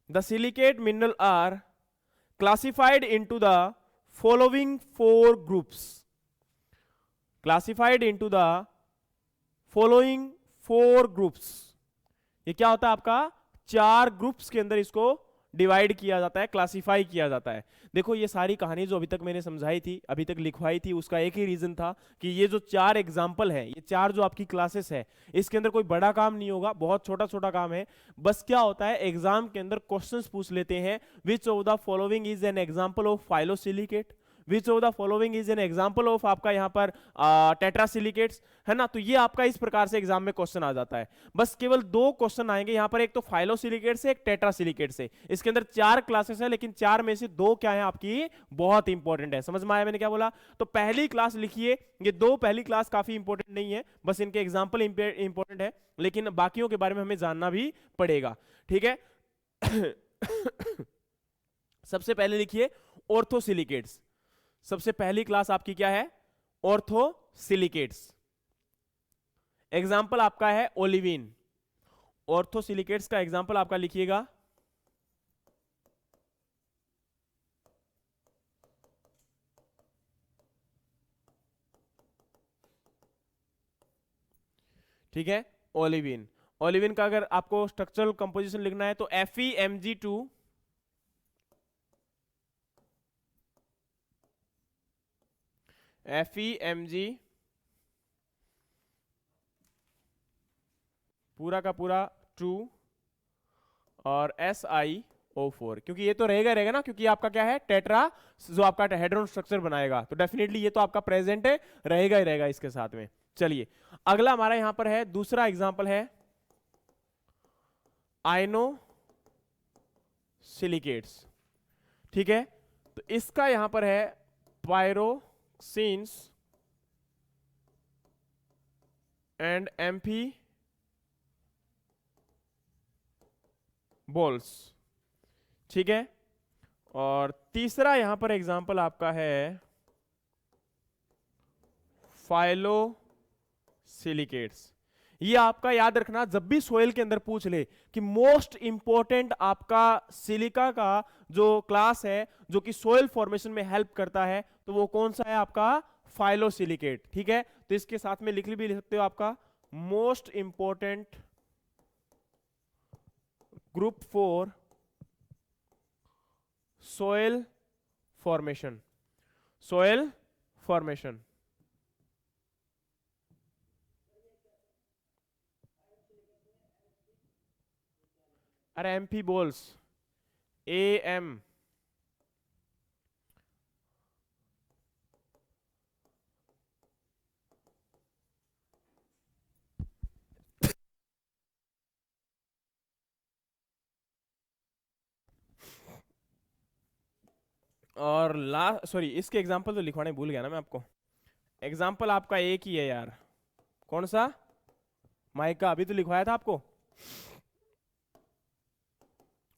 the silicate mineral are classified into the following 4 groups, classified into the following 4 groups. ये क्या होता है आपका? 4 ग्रुप्स के अंदर इसको डिवाइड किया जाता है, क्लासिफाई किया जाता है। देखो ये सारी कहानी जो अभी तक मैंने समझाई थी, अभी तक लिखवाई थी, उसका एक ही रीजन था कि ये जो 4 एग्जाम्पल है, ये 4 जो आपकी क्लासेस है, इसके अंदर कोई बड़ा काम नहीं होगा, बहुत छोटा छोटा काम है। बस क्या होता है, एग्जाम के अंदर क्वेश्चंस पूछ लेते हैं, which of the following is an example of phyllosilicate, which of the following is an example of आपका यहाँ पर टेट्रासिलिकेट्स, है ना। तो ये आपका इस प्रकार से एग्जाम में क्वेश्चन आ जाता है। बस केवल 2 क्वेश्चन आएंगे यहाँ पर, एक तो फाइलोसिलिकेट से, एक टेट्रासिलिकेट से। इसके अंदर 4 क्लासेस है, लेकिन 4 में से 2 क्या है आपकी, बहुत इंपॉर्टेंट है। समझ में आया मैंने क्या बोला? तो पहली क्लास लिखिए, ये 2 पहली क्लास काफी इंपॉर्टेंट नहीं है, बस इनके एग्जाम्पल इंपॉर्टेंट है, लेकिन बाकियों के बारे में हमें जानना भी पड़ेगा, ठीक है। सबसे पहले लिखिए ऑर्थोसिलिकेट्स। सबसे पहली क्लास आपकी क्या है? ऑर्थोसिलिकेट्स। एग्जाम्पल आपका है ओलिविन। ऑर्थोसिलिकेट्स का एग्जाम्पल आपका लिखिएगा, ठीक है, ओलिविन। ओलिविन का अगर आपको स्ट्रक्चरल कंपोजिशन लिखना है तो FeMg2, FeMg पूरा का पूरा 2 और SiO4, क्योंकि ये तो रहेगा ना, क्योंकि आपका क्या है, टेट्रा जो आपका हेड्रोन स्ट्रक्चर बनाएगा, तो डेफिनेटली ये तो आपका प्रेजेंट है, रहेगा ही रहेगा इसके साथ में। चलिए अगला हमारा यहां पर है, दूसरा एग्जांपल है आयनो सिलिकेट्स, ठीक है। तो इसका यहां पर है पायरोसिन्स एंड एम्फी बॉल्स, ठीक है। और तीसरा यहां पर एग्जांपल आपका है फाइलोसिलिकेट्स। ये आपका याद रखना, जब भी सोयल के अंदर पूछ ले कि मोस्ट इंपॉर्टेंट आपका सिलिका का जो क्लास है जो कि सोयल फॉर्मेशन में हेल्प करता है, तो वो कौन सा है आपका? फाइलोसिलिकेट, ठीक है। तो इसके साथ में लिख भी सकते हो आपका most important group 4 soil formation. Soil formation. अरे एम्फी बोल्स, AM। और लास्ट, सॉरी, इसके एग्जाम्पल तो लिखवाने भूल गया ना मैं आपको। एग्जाम्पल आपका एक ही है यार, कौन सा? माइका, अभी तो लिखवाया था आपको।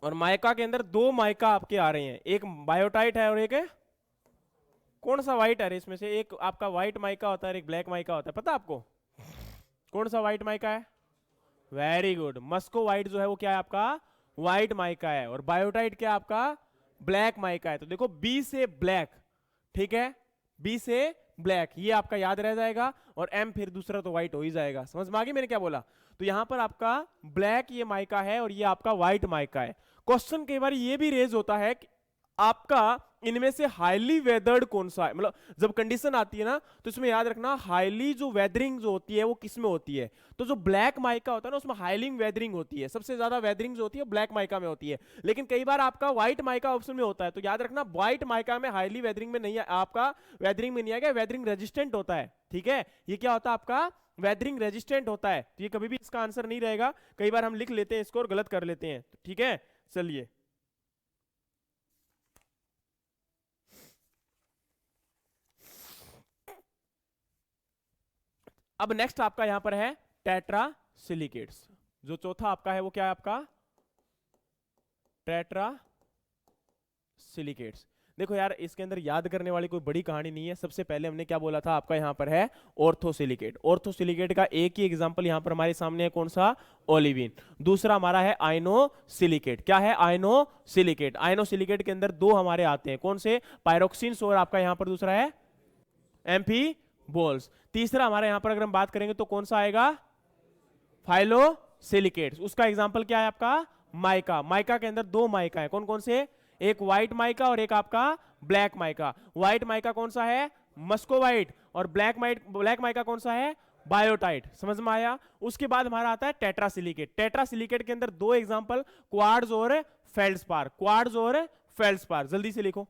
और माइका के अंदर दो माइका आपके आ रहे हैं, एक बायोटाइट है और एक है कौन सा व्हाइट है इसमें से? एक आपका व्हाइट माइका होता है, एक ब्लैक माइका होता है, पता आपको कौन सा व्हाइट माइका है? वेरी गुड, मस्को व्हाइट जो है वो क्या है आपका? व्हाइट माइका है। और बायोटाइट क्या है आपका? ब्लैक माइका है। तो देखो बी से ब्लैक, ठीक है, बी से ब्लैक, ये आपका याद रह जाएगा। और एम फिर दूसरा तो व्हाइट हो ही जाएगा। समझ में आ गई मैंने क्या बोला? तो यहां पर आपका ब्लैक ये माइका है और ये आपका व्हाइट माइका है। क्वेश्चन कई बार ये भी रेज होता है कि आपका इनमें से हाईली वेदर्ड कौन सा है। मतलब जब कंडीशन आती है ना, तो इसमें याद रखना हाईली जो वेदरिंग जो होती है वो किस में होती है। तो जो ब्लैक माइका होता है ना, उसमें हाईलिंग वेदरिंग होती है, सबसे ज्यादा वेदरिंग जो होती है ब्लैक माइका में होती है। लेकिन कई बार आपका व्हाइट माइका ऑप्शन में होता है, तो याद रखना व्हाइट माइका में हाईली वेदरिंग में नहीं है, आपका वेदरिंग में नहीं आएगा, वेदरिंग रेजिस्टेंट होता है। ठीक है, ये क्या होता है आपका? वेदरिंग रेजिस्टेंट होता है। तो ये कभी भी इसका आंसर नहीं रहेगा, कई बार हम लिख लेते हैं इसको और गलत कर लेते हैं। ठीक है, चलिए। अब नेक्स्ट आपका यहां पर है टेट्रा सिलिकेट्स। जो चौथा आपका है वो क्या है आपका? Tetra silicates. देखो यार, इसके अंदर याद करने वाली कोई बड़ी कहानी नहीं है। सबसे पहले हमने क्या बोला था आपका? यहां पर है ऑर्थोसिलिकेट। ऑर्थोसिलिकेट का एक ही एग्जांपल यहां पर हमारे सामने है, कौन सा? ओलिविन। दूसरा हमारा है आयनोसिलिकेट। क्या है? आयनोसिलिकेट। आयनोसिलिकेट के अंदर दो हमारे आते हैं, कौन से? पायरोक्सिन्स, और आपका यहां पर दूसरा है एम्फी बोल्स। तीसरा हमारे यहां पर अगर हम बात करेंगे तो कौन सा आएगा? फाइलोसिलिकेट्स। उसका एग्जांपल क्या है आपका? माइका। माइका के अंदर दो माइका है, कौन कौन से? एक व्हाइट माइका और एक आपका ब्लैक माइका। व्हाइट माइका कौन सा है? मस्कोवाइट। और ब्लैक माइका कौन सा है? बायोटाइट। समझ में आया? उसके बाद हमारा आता है टेट्रासिलिकेट। टेट्रासिलिकेट के अंदर दो एग्जांपल, क्वार्ट्ज और फेल्डस्पार। क्वार्ट्ज और फेल्डस्पार, जल्दी से लिखो।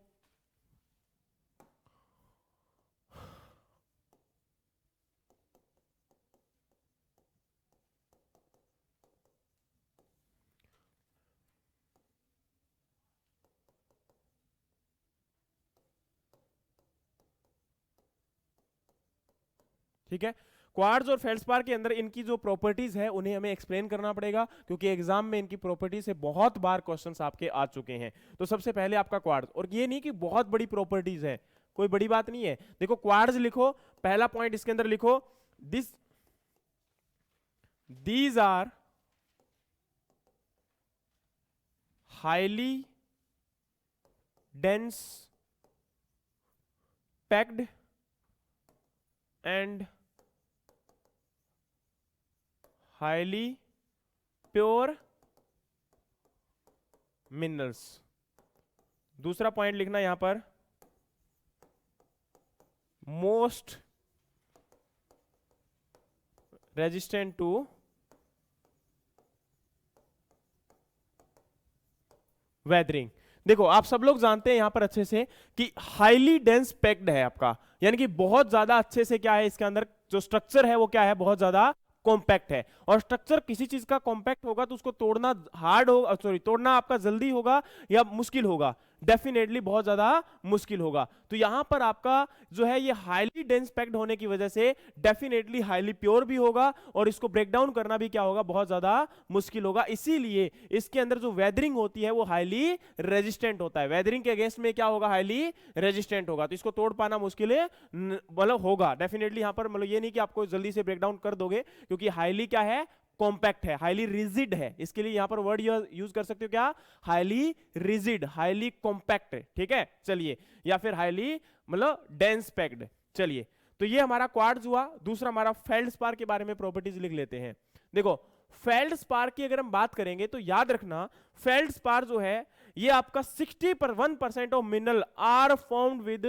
ठीक है, क्वार्ट्ज और फेल्डस्पार के अंदर इनकी जो प्रॉपर्टीज है उन्हें हमें एक्सप्लेन करना पड़ेगा, क्योंकि एग्जाम में इनकी प्रॉपर्टी से बहुत बार क्वेश्चंस आपके आ चुके हैं। तो सबसे पहले आपका क्वार्ट्ज, और ये नहीं कि बहुत बड़ी प्रॉपर्टीज है, कोई बड़ी बात नहीं है। देखो क्वार्ट्ज लिखो, पहला पॉइंट इसके अंदर लिखो, these are highly dense packed and highly pure minerals. दूसरा पॉइंट लिखना यहां पर, मोस्ट रेजिस्टेंट टू वेदरिंग। देखो आप सब लोग जानते हैं यहां पर अच्छे से कि हाईली डेंस पैक्ड है आपका, यानी कि बहुत ज्यादा अच्छे से क्या है, इसके अंदर जो स्ट्रक्चर है वो क्या है? बहुत ज्यादा कॉम्पैक्ट है। और स्ट्रक्चर किसी चीज का कॉम्पैक्ट होगा तो उसको तोड़ना हार्ड होगा, सॉरी, तोड़ना आपका जल्दी होगा या मुश्किल होगा? डेफिनेटली बहुत ज्यादा मुश्किल होगा। तो यहां पर आपका जो है ये हाईली डेंस पैक्ड होने की वजह से डेफिनेटली हाईली प्योर भी होगा, और इसको ब्रेक डाउन करना भी क्या होगा? बहुत ज्यादा मुश्किल होगा। इसीलिए इसके अंदर जो वेदरिंग होती है वो हाईली रेजिस्टेंट होता है। वेदरिंग के अगेंस्ट में क्या होगा? हाईली रेजिस्टेंट होगा। तो इसको तोड़ पाना मुश्किल है, मतलब होगा डेफिनेटली यहां पर। मतलब ये नहीं कि आपको जल्दी से ब्रेक डाउन कर दोगे, क्योंकि हाईली क्या है? कॉम्पैक्ट है, हाईली रिजिड है। इसके लिए यहां पर वर्ड यूज कर सकते हो क्या? Highly rigid, highly compact. ठीक है, चलिए, या फिर हाईली मतलब डेंस पैक्ड। चलिए, तो ये हमारा क्वार्ट्ज हुआ। दूसरा हमारा फेल्डस्पार के बारे में प्रॉपर्टीज लिख लेते हैं। देखो फेल्डस्पार की अगर हम बात करेंगे तो याद रखना, फेल्डस्पार जो है ये आपका 61% of mineral are formed with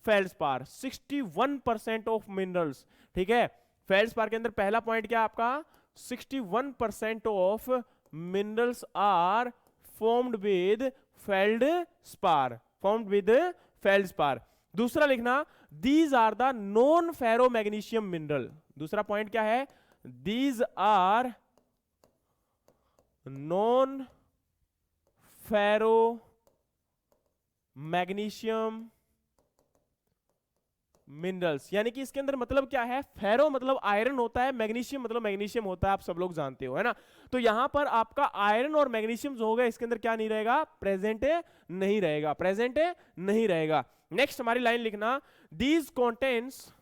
feldspar 61% of minerals, ठीक है। फेल्डस्पार के अंदर पहला पॉइंट क्या है आपका, 61% of minerals are formed with feldspar, formed with feldspar. दूसरा लिखना, these are the non ferro magnesium mineral. दूसरा पॉइंट क्या है, these are non ferro magnesium minerals, यानी कि इसके अंदर मतलब क्या है, फेरो मतलब आयरन होता है, मैग्नीशियम मतलब मैग्नीशियम होता है, आप सब लोग जानते हो, है ना। तो यहां पर आपका आयरन और मैग्नीशियम जो होगा इसके अंदर क्या नहीं रहेगा, प्रेजेंट नहीं रहेगा, प्रेजेंट नहीं रहेगा। नेक्स्ट हमारी लाइन लिखना, दीज कॉन्टेंट्स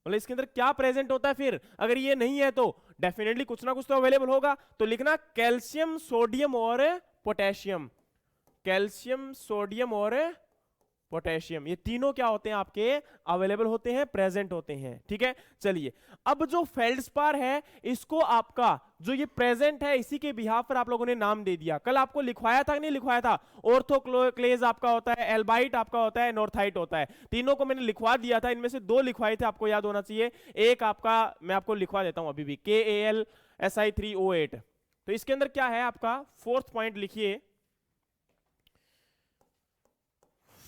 मतलब इसके अंदर क्या प्रेजेंट होता है, फिर अगर ये नहीं है तो डेफिनेटली कुछ ना कुछ तो अवेलेबल होगा। तो लिखना कैल्शियम, सोडियम और पोटेशियम, कैल्शियम, सोडियम और पोटेशियम, ये तीनों क्या होते हैं आपके, अवेलेबल होते हैं, प्रेजेंट होते हैं, ठीक है। चलिए, अब जो फेल्डस्पार है इसको आपका जो ये प्रेजेंट है इसी के बिहाफ पर आप लोगों ने नाम दे दिया। कल आपको लिखवाया था कि नहीं लिखवाया था, ऑर्थोक्लेज आपका होता है, एल्बाइट आपका होता है, नॉर्थाइट होता है, तीनों को मैंने लिखवा दिया था। इनमें से दो लिखवाए थे, आपको याद होना चाहिए। एक आपका मैं आपको लिखवा देता हूं अभी भी, KAlSi3O8। तो इसके अंदर क्या है आपका, फोर्थ पॉइंट लिखिए,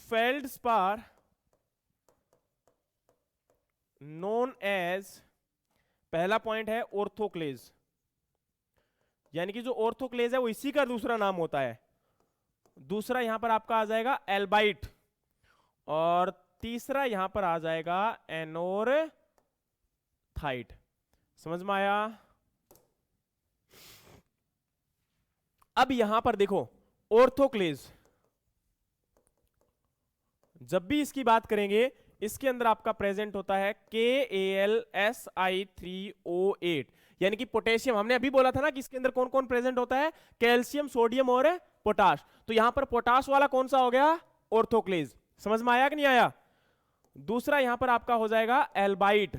फेल्डस्पार नोन एज, पहला पॉइंट है ऑर्थोक्लेज, यानी कि जो ऑर्थोक्लेज है वो इसी का दूसरा नाम होता है। दूसरा यहां पर आपका आ जाएगा एल्बाइट, और तीसरा यहां पर आ जाएगा एनोरथाइट। समझ में आया? अब यहां पर देखो, ऑर्थोक्लेज जब भी इसकी बात करेंगे इसके अंदर आपका प्रेजेंट होता है KAlSi3O8, यानी कि पोटेशियम। हमने अभी बोला था ना कि इसके अंदर कौन कौन प्रेजेंट होता है, कैल्शियम, सोडियम और पोटाश। तो यहां पर पोटाश वाला कौन सा हो गया, ऑर्थोक्लेज। समझ में आया कि नहीं आया? दूसरा यहां पर आपका हो जाएगा एल्बाइट।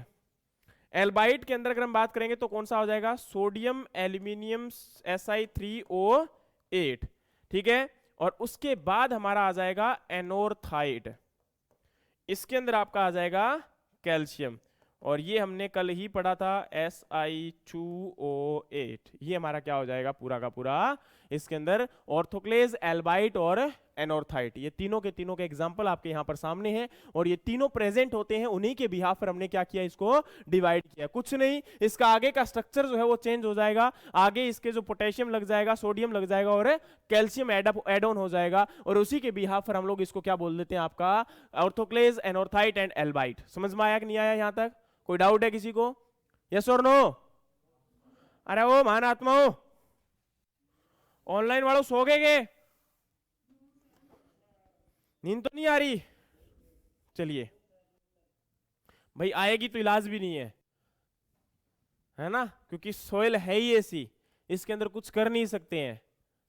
एल्बाइट के अंदर अगर हम बात करेंगे तो कौन सा हो जाएगा, सोडियम एल्यूमिनियम Si3O8, ठीक है। और उसके बाद हमारा आ जाएगा एनोरथाइट, इसके अंदर आपका आ जाएगा कैल्शियम, और ये हमने कल ही पढ़ा था Si2O8। ये हमारा क्या हो जाएगा पूरा का पूरा, इसके अंदर ऑर्थोक्लेज, एल्बाइट और एनोरथाइट, ये तीनों के एग्जांपल आपके यहां पर सामने हैं, और ये तीनों प्रेजेंट होते हैं। उन्हीं के बिहाफ पर हमने क्या किया, इसको डिवाइड किया, कुछ नहीं। इसका आगे का स्ट्रक्चर जो है वो चेंज हो जाएगा, आगे इसके जो पोटेशियम लग जाएगा, सोडियम लग जाएगा और कैल्शियम एड ऑन हो जाएगा, और उसी के बिहाफ पर हम लोग इसको क्या बोल देते हैं आपका, ऑर्थोक्लेज, एनोरथाइट एंड एल्बाइट। समझ में आया कि नहीं आया यहां तक? कोई डाउट है किसी को? यस और नो? अरे वो महान आत्माओं, ऑनलाइन वालों सो गए, नींद तो नहीं आ रही? चलिए भाई, आएगी तो इलाज भी नहीं है ना, क्योंकि सोयल है ही ऐसी, इसके अंदर कुछ कर नहीं सकते हैं,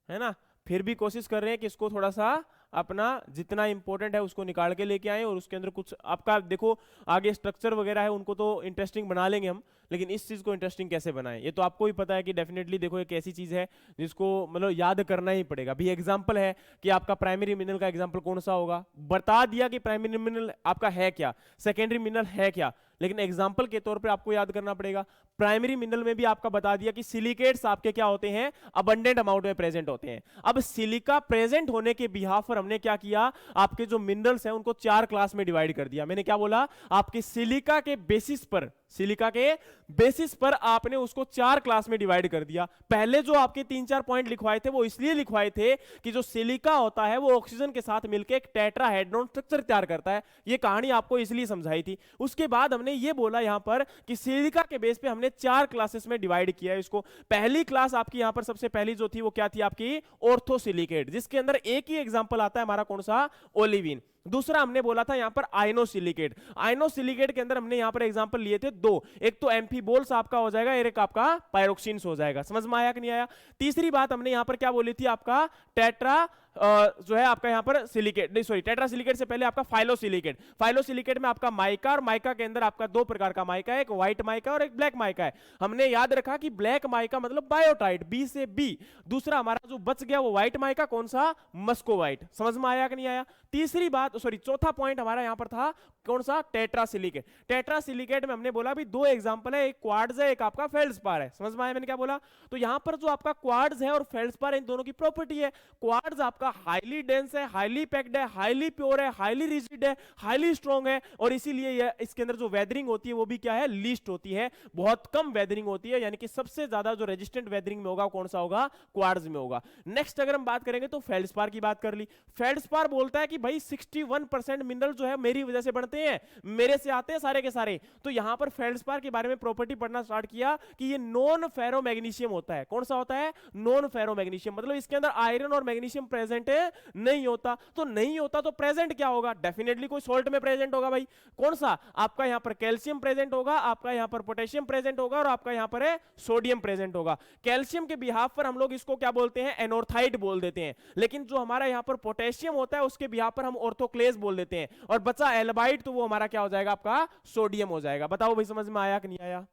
है ना। फिर भी कोशिश कर रहे हैं कि इसको थोड़ा सा अपना जितना इंपॉर्टेंट है उसको निकाल के लेके आए, और उसके अंदर कुछ आपका देखो आगे स्ट्रक्चर वगैरह है उनको तो इंटरेस्टिंग बना लेंगे हम, लेकिन इस चीज को इंटरेस्टिंग कैसे बनाएं ये तो आपको ही पता है कि डेफिनेटली देखो एक ऐसी चीज है जिसको मतलब याद करना ही पड़ेगा। भी एग्जांपल है कि आपका प्राइमरी मिनरल का एग्जांपल कौन सा होगा, बता दिया कि प्राइमरी मिनरल आपका है क्या, सेकेंडरी मिनरल है क्या, लेकिन एग्जाम्पल के तौर पर आपको याद करना पड़ेगा। प्राइमरी मिनरल में भी आपका बता दिया कि सिलिकेट्स आपके क्या होते हैं, अबंडेंट अमाउंट में प्रेजेंट होते हैं। अब सिलिका प्रेजेंट होने के बिहाफ पर हमने क्या किया, आपके जो मिनरल्स हैं उनको 4 क्लास में डिवाइड कर दिया। मैंने क्या बोला, आपके सिलिका के बेसिस पर, सिलिका के बेसिस पर आपने उसको 4 क्लास में डिवाइड कर दिया। पहले जो आपके 3-4 पॉइंट लिखवाए थे वो इसलिए लिखवाए थे कि जो सिलिका होता है वो ऑक्सीजन के साथ मिलकर एक टेट्राहेड्रॉन स्ट्रक्चर तैयार करता है, ये कहानी आपको इसलिए समझाई थी। उसके बाद हमने ये बोला यहां पर कि सिलिका के बेस पे हमने 4 क्लासेस में डिवाइड किया है इसको। पहली क्लास आपकी यहां पर सबसे पहली जो थी वो क्या थी आपकी, ऑर्थोसिलिकेट, जिसके अंदर एक ही एग्जांपल आता है हमारा, कौन सा, ओलिविन। दूसरा हमने बोला था यहां पर आइनोसिलिकेट। आइनोसिलिकेट के अंदर हमने यहां पर एग्जांपल लिए थे 2, एक तो एम्फीबोल्स आपका हो जाएगा, एक आपका पायरोक्सिन्स हो जाएगा। समझ में आया कि नहीं आया? तीसरी बात हमने यहां पर क्या बोली थी, आपका टेट्रा जो है आपका यहाँ पर सिलिकेट, नहीं सॉरी, टेट्रासिलिकेट से पहले आपका फाइलोसिलिकेट। फाइलोसिलिकेट में आपका माइका, और माइका के अंदर आपका दो प्रकार का माइका है, एक व्हाइट माइका और एक ब्लैक माइका है। हमने याद रखा कि ब्लैक माइका मतलब बायोटाइट, बी से बी। दूसरा हमारा जो बच गया वो व्हाइट माइका, कौन सा, मस्कोवाइट। समझ में आया कि नहीं आया? तीसरी बात, सॉरी चौथा पॉइंट हमारा यहां पर था कौन सा, टेट्रासिलिकेट। टेट्रासिलिकेट में हमने बोला भी दो एग्जांपल है, एक क्वार्ट्ज है, एक आपका फेल्डस्पार है। समझ में आया मैंने क्या बोला? तो यहां पर जो आपका क्वार्ट्ज है और फेल्डस्पार, इन दोनों की प्रॉपर्टी है। क्वार्ट्ज आपका हाईली डेंस है, हाईली पैक्ड है, हाईली प्योर है, हाईली रिजिड है, हाईली स्ट्रॉन्ग है, और इसीलिए इसके अंदर जो वेदरिंग होती है वो भी क्या है, लीस्ट होती है, बहुत कम वेदरिंग होती है। यानी कि सबसे ज्यादा जो रेजिस्टेंट वेदरिंग में होगा कौन सा होगा, क्वार्ट्ज में होगा। नेक्स्ट अगर हम बात करेंगे तो फेल्डस्पार की बात कर ली। फेल्डस्पार बोलता है कि भाई 61% मिनरल जो है मेरी वजह से बनते हैं, मेरे से आते हैं सारे के सारे। तो यहां पर फेल्डस्पार के बारे में प्रॉपर्टी पढ़ना स्टार्ट किया कि ये नॉन फेरोमैग्नीशियम होता है। कौन सा होता है, नॉन फेरोमैग्नीशियम, मतलब इसके अंदर आयरन और मैग्नीशियम प्रेजेंट है नहीं होता। तो नहीं होता तो प्रेजेंट क्या होगा, डेफिनेटली कोई सॉल्ट में प्रेजेंट होगा भाई। कौन सा, आपका यहां पर कैल्शियम प्रेजेंट होगा, आपका यहां पर पोटेशियम प्रेजेंट होगा, और आपका यहां पर है सोडियम प्रेजेंट होगा। कैल्शियम के बिहाफ पर हम लोग इसको क्या बोलते हैं, एनोर्थाइड बोल देते हैं। लेकिन जो हमारा यहां पर पोटेशियम होता है उसके बिहाफ पर हम ऑर्थोक्लेज बोल देते हैं। और बचा एल्बाइड, तो वो हमारा क्या हो जाएगा, आपका सोडियम हो जाएगा। बताओ भाई समझ में आया कि नहीं आया?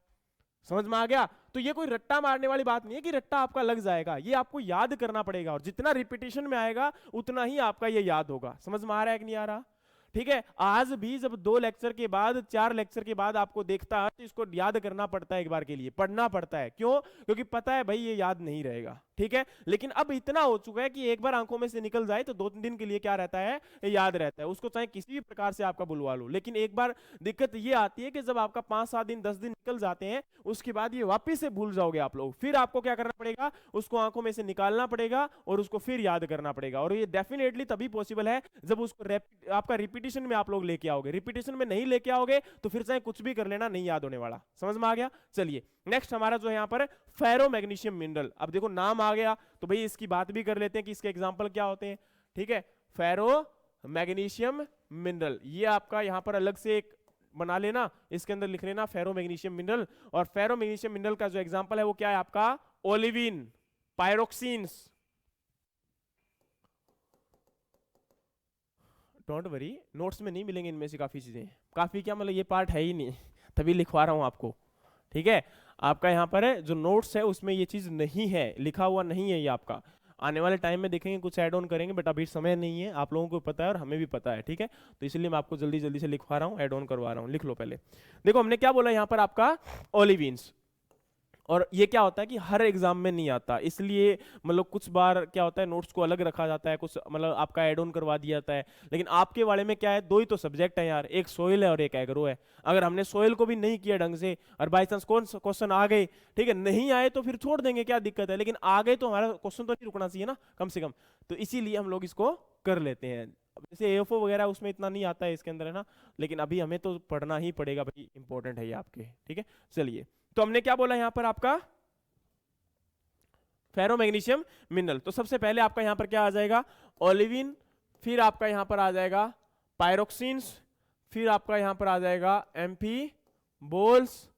समझ में आ गया? तो ये कोई रट्टा मारने वाली बात नहीं है कि रट्टा आपका लग जाएगा, ये आपको याद करना पड़ेगा, और जितना रिपीटेशन में आएगा उतना ही आपका ये याद होगा। समझ में आ रहा है कि नहीं आ रहा? ठीक है, आज भी जब 2 लेक्चर के बाद, 4 लेक्चर के बाद आपको देखता है तो इसको याद करना पड़ता है, एक बार के लिए पढ़ना पड़ता है। क्यों? क्योंकि पता है भाई ये याद नहीं रहेगा। ठीक है, लेकिन अब इतना हो चुका है कि एक बार आंखों में से निकल जाए तो 2-3 दिन के लिए क्या रहता है, याद रहता है। उसको चाहे किसी भी प्रकार से आपका बुलवा लो, लेकिन एक बार दिक्कत ये आती है कि जब आपका 5-7 दिन 10 दिन निकल जाते हैं, उसके बाद ये वापिस से भूल जाओगे आप लोग। फिर आपको क्या करना पड़ेगा, उसको आंखों में से निकालना पड़ेगा और उसको फिर याद करना पड़ेगा। और ये डेफिनेटली तभी पॉसिबल है जब उसको आपका रिपीटेशन में आप लोग लेके आओगे। रिपीटेशन में नहीं लेके आओगे तो फिर चाहे कुछ भी कर लेना, नहीं याद होने वाला। समझ में आ गया? चलिए नेक्स्ट हमारा जो है यहाँ पर फेरोमैग्नीशियम मिनरल। अब देखो नाम आ गया तो भाई इसकी बात भी कर लेते हैं कि इसके एग्जांपल क्या होते हैं। ठीक है, फेरोमैग्नीशियम मिनरल, ये आपका यहां पर अलग से एक बना लेना, इसके अंदर लिख लेना फेरोमैग्नीशियम मिनरल। और फेरोमैग्नीशियम मिनरल का जो एग्जांपल है वो क्या है आपका, ओलिविन, पायरोक्सिन्स। डोंट वरी, नोट्स में नहीं मिलेंगे इनमें से काफी चीजें, काफी क्या मतलब ये पार्ट है ही नहीं, तभी लिखवा रहा हूं आपको। ठीक है, आपका यहाँ पर है जो नोट्स है उसमें ये चीज नहीं है, लिखा हुआ नहीं है ये आपका। आने वाले टाइम में देखेंगे कुछ ऐड ऑन करेंगे, बट अभी समय नहीं है, आप लोगों को पता है और हमें भी पता है। ठीक है, तो इसलिए मैं आपको जल्दी जल्दी से लिखवा रहा हूँ, ऐड ऑन करवा रहा हूँ। लिख लो पहले। देखो हमने क्या बोला यहाँ पर आपका ओलिविन्स, और ये क्या होता है कि हर एग्जाम में नहीं आता, इसलिए मतलब कुछ बार क्या होता है नोट्स को अलग रखा जाता है, कुछ मतलब आपका ऐड ऑन करवा दिया जाता है। लेकिन आपके वाले में क्या है, 2 ही तो सब्जेक्ट है यार, एक सोइल है और एक एग्रो है। अगर हमने सोइल को भी नहीं किया ढंग से और बाई चांस कौन क्वेश्चन आ गए, ठीक है, नहीं आए तो फिर छोड़ देंगे, क्या दिक्कत है, लेकिन आ गए तो हमारा क्वेश्चन तो नहीं रुकना चाहिए ना कम से कम। तो इसीलिए हम लोग इसको कर लेते हैं। जैसे एएफओ वगैरह उसमें इतना नहीं आता है इसके अंदर, है ना, लेकिन अभी हमें तो पढ़ना ही पड़ेगा भाई, इंपॉर्टेंट है ये आपके। ठीक है, चलिए तो हमने क्या बोला यहाँ पर आपका फेरोमैग्नीशियम मिनरल। तो सबसे पहले आपका यहां पर क्या आ जाएगा, ओलिविन, फिर आपका यहां पर आ जाएगा पायरोक्सिन्स, फिर आपका यहां पर आ जाएगा एम्फी बोल्स,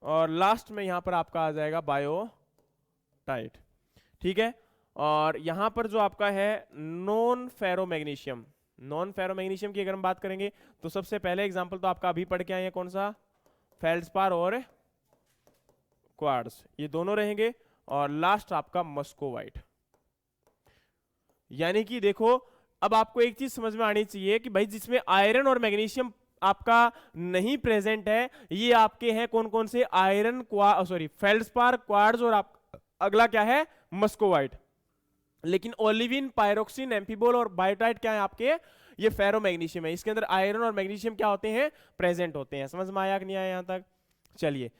और लास्ट में यहां पर आपका आ जाएगा बायोटाइट। ठीक है, और यहां पर जो आपका है नॉन फेरोमैग्नीशियम, नॉन फेरोमैग्नीशियम की अगर हम बात करेंगे तो सबसे पहले एग्जांपल तो आपका अभी पढ़ के आए हैं, कौन सा, फेल्डस्पार और क्वार्ट्ज, ये दोनों रहेंगे। और लास्ट आपका मस्कोवाइट। यानी कि देखो अब आपको एक चीज समझ में आनी चाहिए कि भाई जिसमें आयरन और मैग्नीशियम आपका नहीं प्रेजेंट है, ये आपके हैं कौन कौन से, आयरन सॉरी फेल्डस्पार, क्वार्ट्ज, और आप अगला क्या है, मस्कोवाइट। लेकिन ओलिविन, पायरोक्सिन, एम्फीबोल और बायोटाइट क्या है आपके, ये फेरोमैग्नीशियम है, इसके अंदर आयरन और मैग्नीशियम क्या होते हैं, प्रेजेंट होते हैं। समझ में आया कि नहीं आया यहां तक? चलिए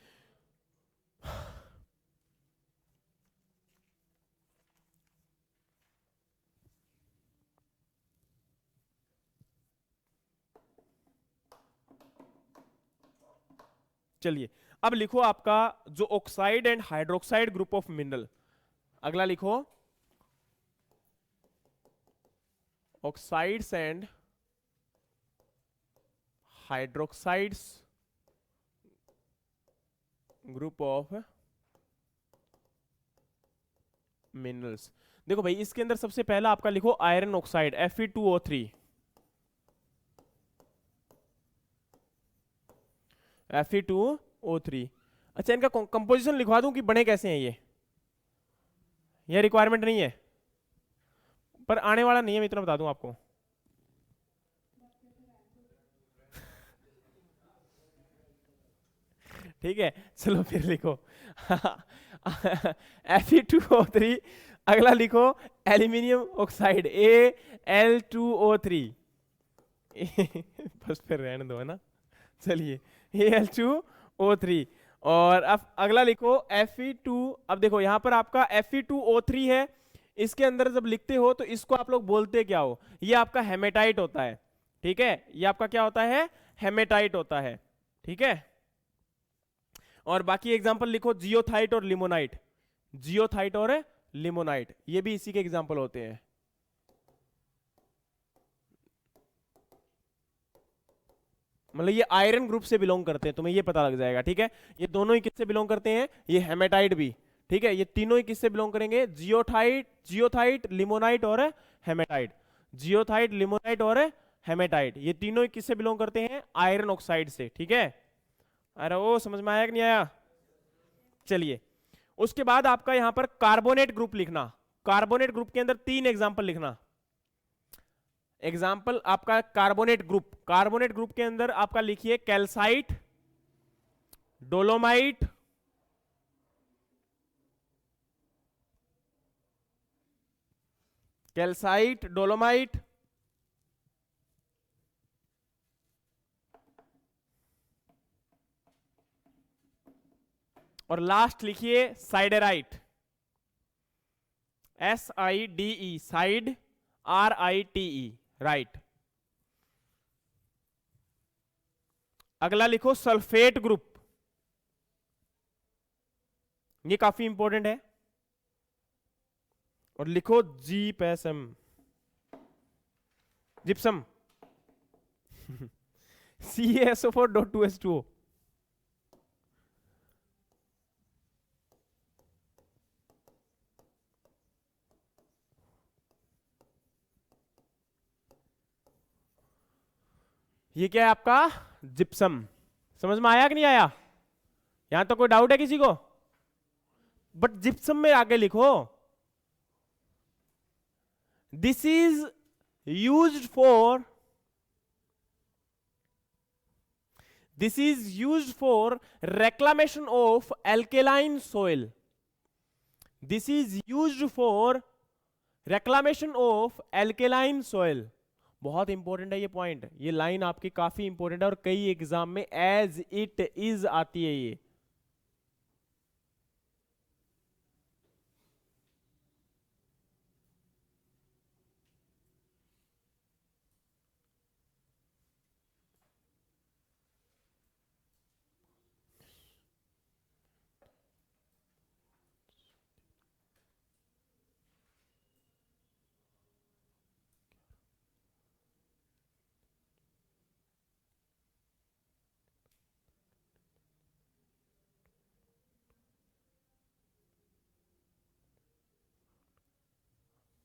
चलिए अब लिखो आपका जो oxide and hydroxide group of mineral. अगला लिखो oxides and hydroxides group of minerals. देखो भाई, इसके अंदर सबसे पहला आपका लिखो आयरन ऑक्साइड Fe2O3। Fe2O3। अच्छा, इनका कंपोजिशन लिखवा दूं कि बने कैसे हैं ये रिक्वायरमेंट नहीं है, पर आने वाला नहीं है, मैं इतना बता दूं आपको। ठीक है, चलो फिर लिखो Fe2O3। अगला लिखो एल्यूमिनियम ऑक्साइड Al2O3। बस फिर रहने दो, है ना। चलिए, Al2O3। और अब अगला लिखो Fe2। अब देखो यहां पर आपका Fe2O3 है, इसके अंदर जब लिखते हो तो इसको आप लोग बोलते क्या हो, ये आपका हेमेटाइट होता है। ठीक है, ये आपका क्या होता है, हेमेटाइट होता है। ठीक है, और बाकी एग्जांपल लिखो जियोथाइट और लिमोनाइट। जियोथाइट और लिमोनाइट ये भी इसी के एग्जांपल होते हैं। मतलब ये आयरन ग्रुप से बिलोंग करते हैं, तुम्हें ये पता लग जाएगा। ठीक है, ये दोनों ही किससे बिलोंग करते हैं, ये हेमेटाइट भी। ठीक है, ये तीनों ही किससे बिलोंग करेंगे, जियोथाइट, जियोथाइट, लिमोनाइट और हेमेटाइट। जियोथाइट, लिमोनाइट और हेमेटाइट, ये तीनों ही किससे बिलोंग करते हैं, आयरन ऑक्साइड से। ठीक है, अरे वो समझ में आया कि नहीं आया। चलिए, उसके बाद आपका यहां पर कार्बोनेट ग्रुप लिखना। कार्बोनेट ग्रुप के अंदर 3 एग्जांपल लिखना। एग्जाम्पल आपका कार्बोनेट ग्रुप, कार्बोनेट ग्रुप के अंदर आपका लिखिए कैल्साइट, डोलोमाइट, कैल्साइट, डोलोमाइट और लास्ट लिखिए साइडेराइट, SIDE, साइड, RITE, राइट। अगला लिखो सल्फेट ग्रुप, ये काफी इंपॉर्टेंट है, और लिखो जीपेसम, जिप्सम CaSO4.2H2O। ये क्या है आपका, जिप्सम। समझ में आया कि नहीं आया, यहां तो कोई डाउट है किसी को। बट जिप्सम में आगे लिखो this is used for, this is used for reclamation of alkaline soil, this is used for reclamation of alkaline soil। बहुत इंपॉर्टेंट है ये पॉइंट, ये लाइन आपकी काफी इंपॉर्टेंट है और कई एग्जाम में एज इट इज आती है ये।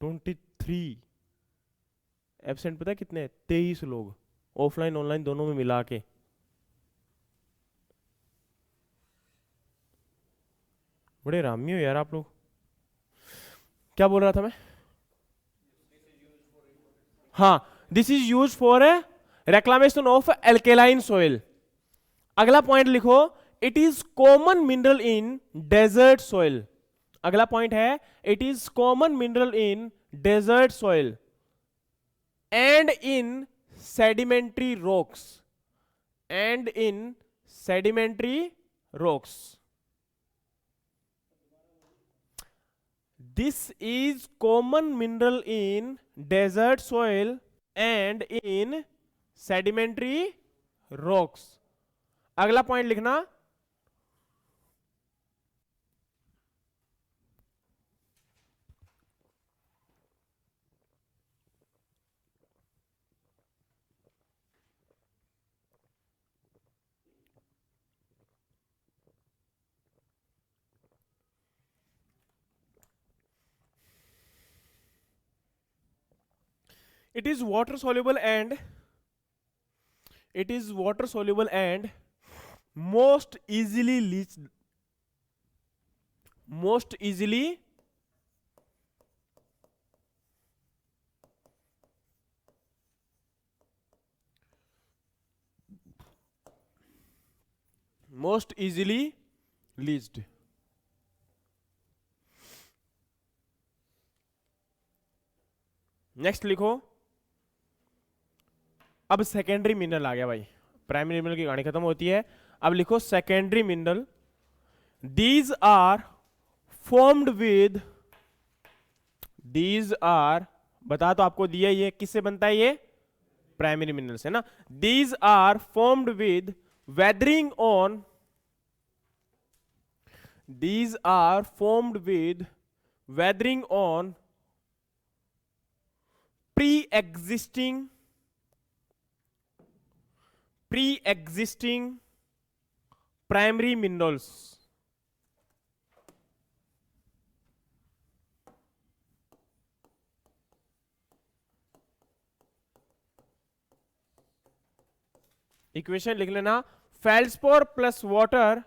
ट्वेंटी थ्री एब्सेंट, पता है कितने, 23 लोग, ऑफलाइन ऑनलाइन दोनों में मिला के। बड़े रामी हो यार आप लोग। क्या बोल रहा था मैं, हाँ, this is use for reclamation of alkaline soil. अगला पॉइंट लिखो it is common mineral in desert soil. अगला पॉइंट है it is common mineral in desert soil and in sedimentary rocks, and in sedimentary rocks. This is common mineral in desert soil and in sedimentary rocks. अगला point लिखना it is water soluble and it is water soluble and most easily leached, most easily most easily leached. Next लिखो। अब secondary mineral आ गया भाई, primary mineral की कहानी खत्म होती है। अब लिखो secondary mineral, these are formed with, these are, बता तो आपको दिया ये किससे बनता है, ये प्राइमरी मिनरल से ना। These are formed with weathering on, these are formed with weathering on pre-existing primary minerals। Equation लिख लेना, feldspar plus water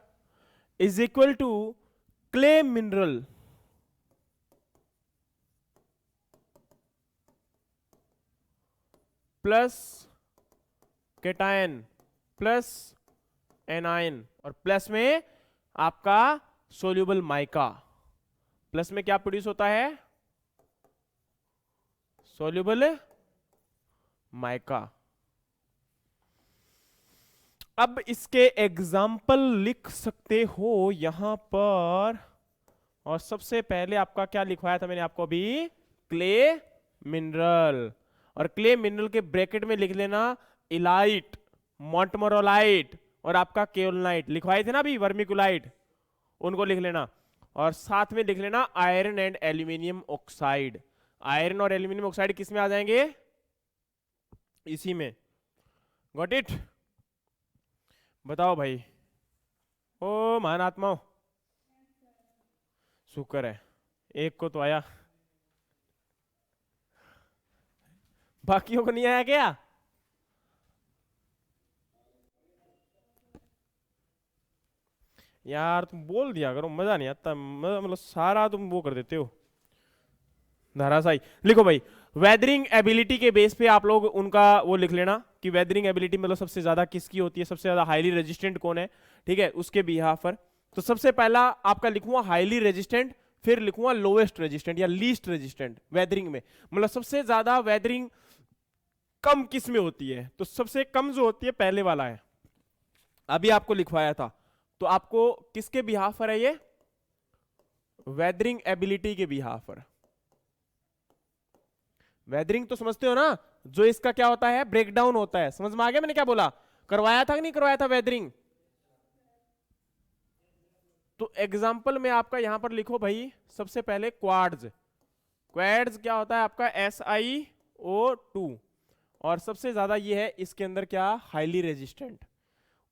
is equal to clay mineral plus cation plus anion, और प्लस में आपका soluble mica. Plus में क्या produce होता है, soluble mica. अब इसके एग्जाम्पल लिख सकते हो यहां पर, और सबसे पहले आपका क्या लिखवाया था मैंने आपको अभी, क्ले मिनरल। और क्ले मिनरल के ब्रैकेट में लिख लेना इलाइट, मॉन्टमोरोलाइट और आपका केओलनाइट लिखवाए थे ना अभी, वर्मिकुलाइट, उनको लिख लेना। और साथ में लिख लेना iron and aluminium oxide. Iron और एल्यूमिनियम ऑक्साइड किस में आ जाएंगे, इसी में। Got it. बताओ भाई, ओ महान आत्माओं, शुक्र है एक को तो आया, बाकियों को नहीं आया क्या? यार तुम बोल दिया करो, मजा नहीं आता, मतलब सारा तुम वो कर देते हो धाराशाही। लिखो भाई, वेदरिंग एबिलिटी के बेस पे आप लोग उनका वो लिख लेना कि वेदरिंग एबिलिटी मतलब सबसे ज्यादा किसकी होती है, सबसे ज्यादा हाईली रेजिस्टेंट कौन है, ठीक है, उसके बिहाफ पर। तो सबसे पहला आपका लिखूंगा हाईली रेजिस्टेंट, फिर लिखूंगा लोएस्ट रेजिस्टेंट या लीस्ट रेजिस्टेंट वेदरिंग में, मतलब सबसे ज्यादा वेदरिंग कम किस में होती है, तो सबसे कम जो होती है पहले वाला है, अभी आपको लिखवाया था। तो आपको किसके बिहाफ पर है ये, वेदरिंग एबिलिटी के बिहाफ पर। वेदरिंग तो समझते हो ना, जो इसका क्या होता है, ब्रेकडाउन होता है। समझ में आ गया मैंने क्या बोला, करवाया था कि नहीं करवाया था वेदरिंग? तो एग्जाम्पल में आपका यहां पर लिखो भाई, सबसे पहले क्वार्ट्ज। क्वार्ट्ज क्या होता है आपका, SiO2, और सबसे ज्यादा ये है इसके अंदर क्या, हाईली रेजिस्टेंट।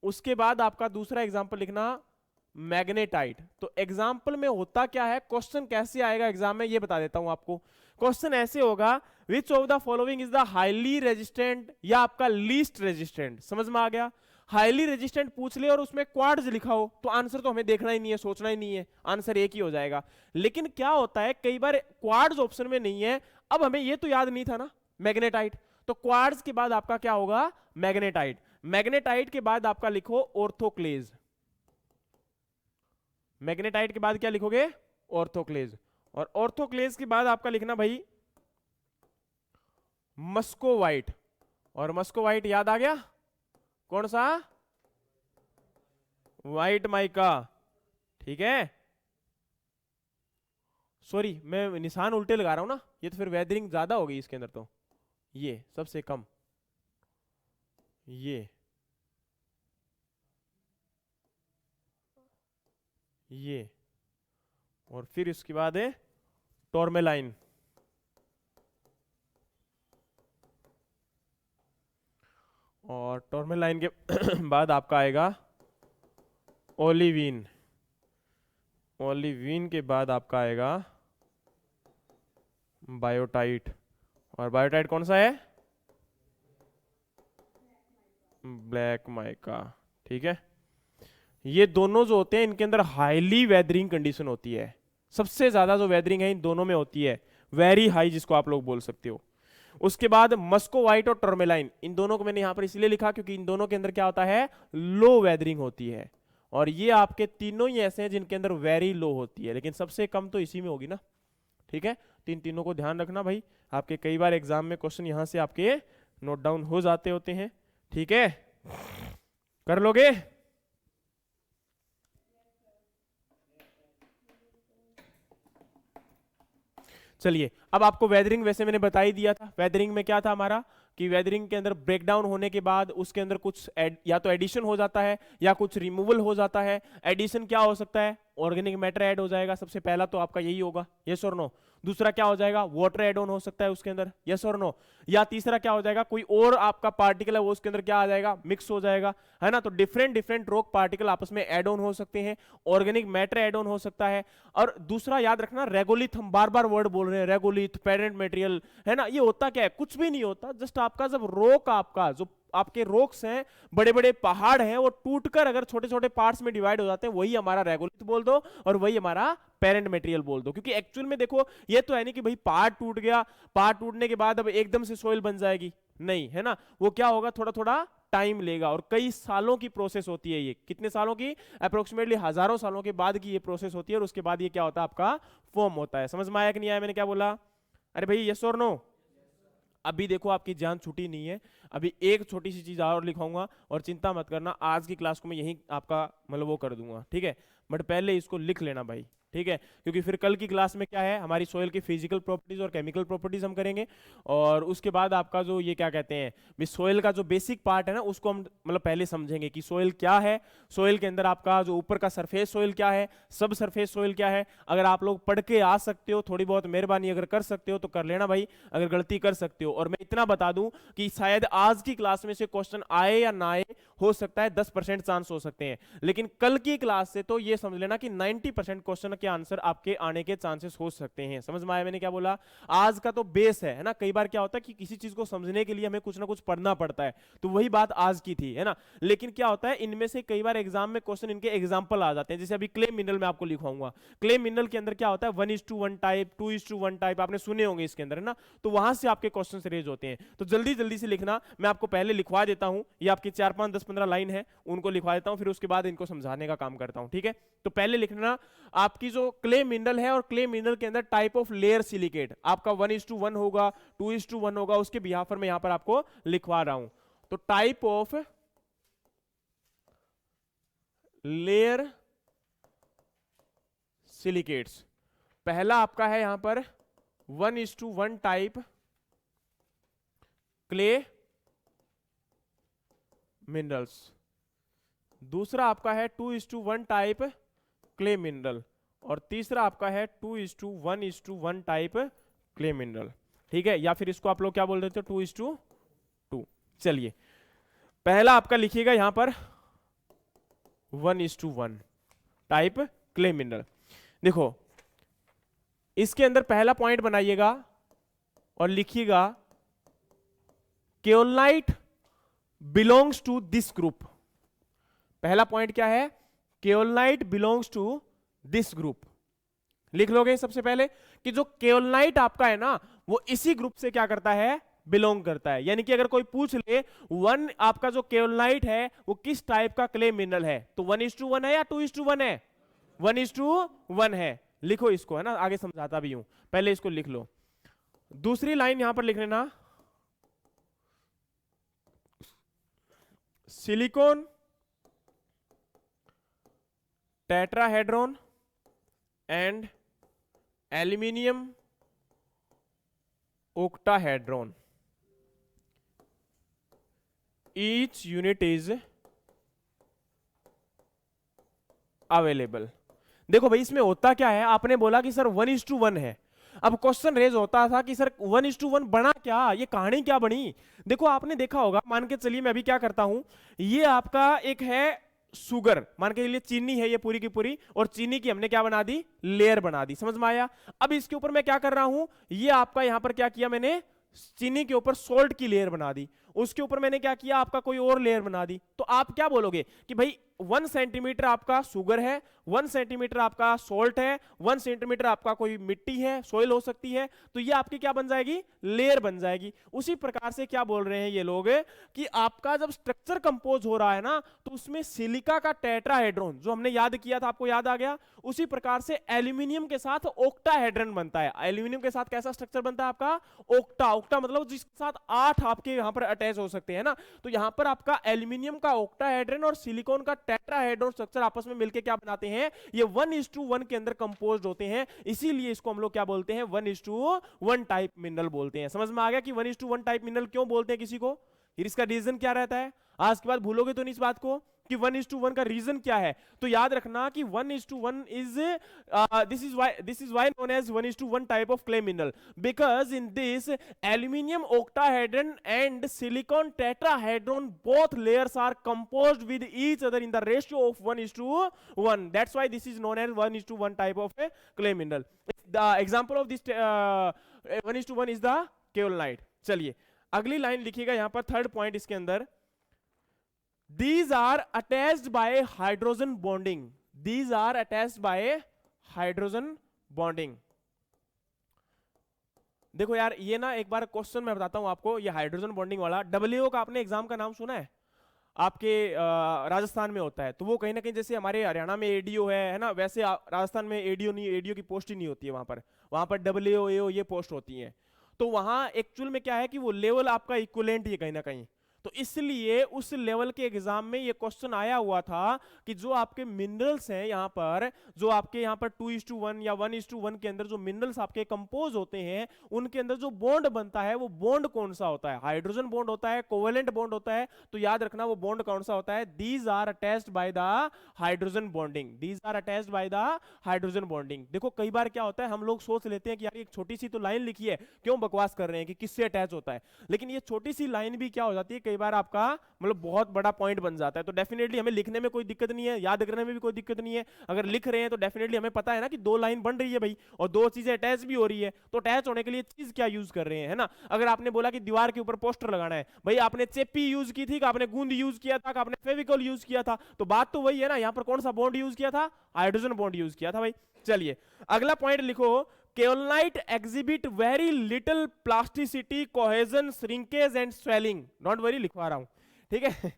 उसके बाद आपका दूसरा एग्जाम्पल लिखना मैग्नेटाइट। तो एग्जाम्पल में होता क्या है, क्वेश्चन कैसे आएगा एग्जाम में ये बता देता हूं आपको। क्वेश्चन ऐसे होगा, which of the following is the highly resistant या आपका लीस्ट रेजिस्टेंट। समझ में आ गया, हाईली रेजिस्टेंट पूछ ले और उसमें क्वार्ट्ज लिखा हो तो आंसर तो हमें देखना ही नहीं है, सोचना ही नहीं है, आंसर एक ही हो जाएगा। लेकिन क्या होता है कई बार क्वार्ट्ज ऑप्शन में नहीं है, अब हमें ये तो याद नहीं था ना मैग्नेटाइट, तो क्वार्ट्ज के बाद आपका क्या होगा, मैग्नेटाइट। मैग्नेटाइट के बाद आपका लिखो ऑर्थोक्लेज। मैग्नेटाइट के बाद क्या लिखोगे, ऑर्थोक्लेज। और ऑर्थोक्लेज के बाद आपका लिखना भाई मस्कोवाइट। और मस्कोवाइट याद आ गया, कौन सा, व्हाइट माइका, ठीक है। सॉरी मैं निशान उल्टे लगा रहा हूं ना, ये तो फिर वेदरिंग ज्यादा होगी इसके अंदर, तो ये सबसे कम, ये और फिर इसके बाद है टॉर्मेलाइन। और टॉर्मेलाइन के बाद आपका आएगा ओलिवीन। ओलिवीन के बाद आपका आएगा बायोटाइट। और बायोटाइट कौन सा है? Black mica. ठीक है, ये दोनों जो होते हैं इनके अंदर हाईली वेदरिंग कंडीशन होती है, सबसे ज्यादा जो वेदरिंग है इन दोनों में होती है, वेरी हाई जिसको आप लोग बोल सकते हो। उसके बाद मस्को व्हाइट और टर्मेलाइन, इन दोनों को मैंने यहां पर इसलिए लिखा क्योंकि इन दोनों के अंदर क्या होता है, लो वेदरिंग होती है। और ये आपके तीनों ही ऐसे हैं जिनके अंदर वेरी लो होती है, लेकिन सबसे कम तो इसी में होगी ना। ठीक है, तो इन तीनों को ध्यान रखना भाई, आपके कई बार एग्जाम में क्वेश्चन यहां से आपके नोट डाउन हो जाते होते हैं। ठीक है, कर लोगे? चलिए, अब आपको वेदरिंग वैसे मैंने बता ही दिया था। वेदरिंग में क्या था हमारा कि वेदरिंग के अंदर ब्रेकडाउन होने के बाद उसके अंदर कुछ या तो एडिशन हो जाता है या कुछ रिमूवल हो जाता है। एडिशन क्या हो सकता है, ऑर्गेनिक मैटर ऐड हो जाएगा, सबसे पहला तो आपका यही होगा, यस और नो। दूसरा क्या हो जाएगा, वाटर एड ऑन हो सकता है उसके अंदर, यस और नो। या तीसरा क्या हो जाएगा, कोई और आपका पार्टिकल है वो उसके अंदर क्या आ जाएगा, मिक्स हो जाएगा, है ना। तो डिफरेंट डिफरेंट रॉक पार्टिकल आपस में एड ऑन हो सकते हैं, ऑर्गेनिक मैटर एड ऑन हो सकता है। और दूसरा याद रखना, रेगोलिथ, हम बार बार वर्ड बोल रहे हैं, रेगोलिथ, पेरेंट मटेरियल, है ना। ये होता क्या है, कुछ भी नहीं होता, जस्ट आपका जब रॉक, आपका जो आपके रॉक्स हैं, बड़े बड़े पहाड़ हैं, वो टूटकर अगर छोटे छोटे पार्ट्स में डिवाइड हो जाते हैं, वही हमारा रेगोलिथ बोल दो और वही हमारा पेरेंट मटेरियल बोल दो। क्योंकि एक्चुअल में देखो, ये तो है नहीं कि भाई पहाड़ टूट गया, पहाड़ टूटने के बाद अब एकदम से सोइल बन जाएगी, नहीं, है ना। वो क्या होगा, थोड़ा थोड़ा टाइम लेगा और कई सालों की प्रोसेस होती है। ये कितने सालों की, अप्रोक्सीमेटली हजारों सालों के बाद की ये प्रोसेस होती है, और उसके बाद ये क्या होता है, आपका फॉर्म होता है। समझ में आया कि नहीं आया मैंने क्या बोला? अरे भाई यस और नो? अभी देखो आपकी जान छूटी नहीं है, अभी एक छोटी सी चीज और लिखाऊंगा, और चिंता मत करना, आज की क्लास को मैं यही आपका मतलब वो कर दूंगा, ठीक है। बट पहले इसको लिख लेना भाई, ठीक है, क्योंकि फिर कल की क्लास में क्या है, हमारी सोयल की फिजिकल प्रॉपर्टीज और केमिकल प्रॉपर्टीज हम करेंगे। और उसके बाद आपका जो ये क्या कहते हैं, सोयल का जो बेसिक पार्ट है ना, उसको हम मतलब पहले समझेंगे कि सोयल क्या है, सोयल के अंदर आपका जो ऊपर का सरफेस सोयल क्या है, सब सरफेस सोयल क्या है। अगर आप लोग पढ़ के आ सकते हो, थोड़ी बहुत मेहरबानी अगर कर सकते हो तो कर लेना भाई, अगर गलती कर सकते हो। और मैं इतना बता दूं कि शायद आज की क्लास में से क्वेश्चन आए या ना आए, हो सकता है 10% चांस हो सकते हैं, लेकिन कल की क्लास से तो ये समझ लेना कि 90% क्वेश्चन के आंसर आपके आने के चांसेस हो सकते हैं। समझ में आया मैंने क्या बोला? आज का तो बेस है ना। कई बार क्या होता है कि किसी चीज को समझने के लिए हमें कुछ ना कुछ पढ़ना पड़ता है, तो वही बात आज की थी, है ना। लेकिन क्या होता है, इनमें से कई बार एग्जाम में क्वेश्चन इनके एग्जाम्पल आ जाते हैं। जैसे अभी क्ले मिनरल में आपको लिखवाऊंगा, क्ले मिनरल के अंदर क्या होता है, 1:1 टाइप, 2:1 टाइप, आपने सुने होंगे इसके अंदर, है ना। तो वहां से आपके क्वेश्चन रेज होते हैं, तो जल्दी जल्दी से लिखना। मैं आपको पहले लिखवा देता हूं, ये आपकी 4, 5, 10, 15 लाइन है, उनको लिखवा देता हूं, फिर उसके बाद इनको समझाने का काम करता हूं, ठीक है। तो पहले लिखना, आपकी जो क्ले मिनरल है, और क्ले मिनरल के अंदर टाइप ऑफ लेयर सिलिकेट आपका 1:1 होगा, 2:1 होगा, उसके बिहाफ पर मैं यहां पर आपको लिखवा रहा हूं। तो टाइप ऑफ लेयर सिलिकेट्स, पहला आपका है यहां पर 1:1 टाइप क्ले मिनरल्स, दूसरा आपका है 2:1 टाइप क्ले मिनरल, और तीसरा आपका है 2:1:1 टाइप क्ले मिनरल, ठीक है। या फिर इसको आप लोग क्या बोल देते हो, 2:2। चलिए, पहला आपका लिखिएगा यहां पर 1:1 टाइप क्ले मिनरल। देखो, इसके अंदर पहला पॉइंट बनाइएगा और लिखिएगा केओलाइट बिलोंग्स टू दिस ग्रुप। पहला पॉइंट क्या है, केओलाइट बिलोंग्स टू दिस ग्रुप। लिख लोगे सबसे पहले कि जो केओलाइट आपका है ना, वो इसी ग्रुप से क्या करता है, बिलोंग करता है। यानी कि अगर कोई पूछ ले, वन आपका जो केओलाइट है वो किस टाइप का क्ले मिनरल है, तो 1:1 है या 2:1 है, 1:1 है। लिखो इसको, है ना, आगे समझाता भी हूं, पहले इसको लिख लो। दूसरी लाइन यहां पर लिख लेना, silicon tetrahedron and aluminium octahedron, each unit is available। देखो भाई, इसमें होता क्या है, आपने बोला कि सर 1:1 है। अब क्वेश्चन रेज होता था कि सर 1:1 बना क्या, ये कहानी क्या बनी। देखो, आपने देखा होगा, मान के चलिए मैं अभी क्या करता हूं, ये आपका एक है शुगर, मान के चलिए चीनी है ये पूरी की पूरी, और चीनी की हमने क्या बना दी, लेयर बना दी। समझ में आया? अब इसके ऊपर मैं क्या कर रहा हूं, ये आपका यहां पर क्या किया मैंने, चीनी के ऊपर सोल्ट की लेयर बना दी, उसके ऊपर मैंने क्या किया, आपका कोई और लेयर बना दी, तो आप क्या बोलोगे कि भाई 1 सेंटीमीटर आपका शुगर है, 1 सेंटीमीटर आपका सोल्ट है, 1 सेंटीमीटर आपका कोई मिट्टी है, सोइल हो सकती है, तो ये आपकी क्या बन जाएगी, लेयर बन जाएगी। उसी प्रकार से क्या बोल रहे हैं ये लोग कि आपका जब स्ट्रक्चर कंपोज हो रहा है ना, तो उसमें सिलिका का टेट्राहेड्रॉन जो हमने याद किया था, आपको याद आ गया, उसी प्रकार से एल्यूमिनियम के साथ ऑक्टाहेड्रन बनता है। एल्यूमिनियम के साथ कैसा स्ट्रक्चर बनता है आपका, ऑक्टा। ऑक्टा मतलब जिसके साथ 8 आपके यहां पर अटैच हो सकते हैं ना, तो यहां पर आपका एल्यूमिनियम का ऑक्टाहेड्रन और सिलिकॉन का टेट्राहेड्रॉन स्ट्रक्चर आपस में मिलकर क्या बनाते हैं, ये 1:1 के अंदर कंपोज्ड होते हैं। इसीलिए इसको हम लोग क्या बोलते हैं, 1:1 टाइप मिनरल बोलते हैं। समझ में आ गया कि 1:1 टाइप मिनरल क्यों बोलते हैं किसी को, फिर इसका रीजन क्या रहता है, आज के बाद भूलोगे तो नहीं इस बात को कि 1:1 का रीजन क्या है। तो याद रखना कि 1:1 is this is why known as 1:1 type of clay mineral, because in this aluminium octahedron and silicon tetrahedron both layers are composed with each other in the ratio of 1:1, that's why this is known as 1:1 type of a clay mineral. The example of this 1:1 is the kaolinite. चलिए अगली line लिखिएगा यहां पर, third point इसके अंदर, these are attached by hydrogen bonding, these are attached by hydrogen bonding। देखो यार ये ना एक बार क्वेश्चन मैं बताता हूं आपको, ये हाइड्रोजन बॉन्डिंग वाला WO का आपने एग्जाम का नाम सुना है, आपके राजस्थान में होता है, तो वो कहीं ना कहीं जैसे हमारे हरियाणा में एडीओ है ना, वैसे राजस्थान में एडीओ नहीं, एडीओ की पोस्ट ही नहीं होती है वहां पर WO AO ये पोस्ट होती है। तो वहां एक्चुअल में क्या है कि वो लेवल आपका इक्विवेलेंट ही है कहीं ना कहीं, तो इसलिए उस लेवल के एग्जाम में ये क्वेश्चन आया हुआ था कि जो आपके मिनरल्स हैं यहां पर, जो आपके यहां पर 2:1 या 1:1 के अंदर जो मिनरल्स आपके कंपोज होते हैं, उनके अंदर जो बॉन्ड बनता है वो बॉन्ड कौन सा होता है, हाइड्रोजन बॉन्ड होता है, कोवेलेंट बॉन्ड होता है। तो याद रखना वो बॉन्ड कौन सा होता है, these are attached by the hydrogen bonding, these are attached by the hydrogen bonding. देखो कई बार क्या होता है, हम लोग सोच लेते हैं कि यार एक छोटी सी तो लाइन लिखी है, क्यों बकवास कर रहे हैं कि किससे अटैच होता है, लेकिन ये छोटी सी लाइन भी क्या हो जाती है, कई बार आपका मतलब बहुत बड़ा पॉइंट बन जाता है। तो डेफिनेटली हमें लिखने में कोई दिक्कत नहीं है, याद करने में भी कोई दिक्कत नहीं है। अगर लिख रहे हैं तो डेफिनेटली हमें पता है ना कि 2 लाइन बन रही है भाई, और 2 चीजें अटैच भी हो रही है, तो अटैच होने के लिए चीज क्या यूज कर रहे हैं, है ना। अगर आपने बोला कि दीवार के ऊपर पोस्टर लगाना है, भाई आपने चेपी यूज की थी, आपने गूंद यूज किया था, आपने फेविकॉल यूज किया था, तो बात तो वही है ना। यहां पर कौन सा बॉन्ड यूज किया था, हाइड्रोजन बॉन्ड यूज किया था भाई। चलिए अगला पॉइंट लिखो, kaolinite exhibit very little plasticity, cohesion, shrinkage and swelling. Don't worry लिखवा रहा हूं, ठीक है।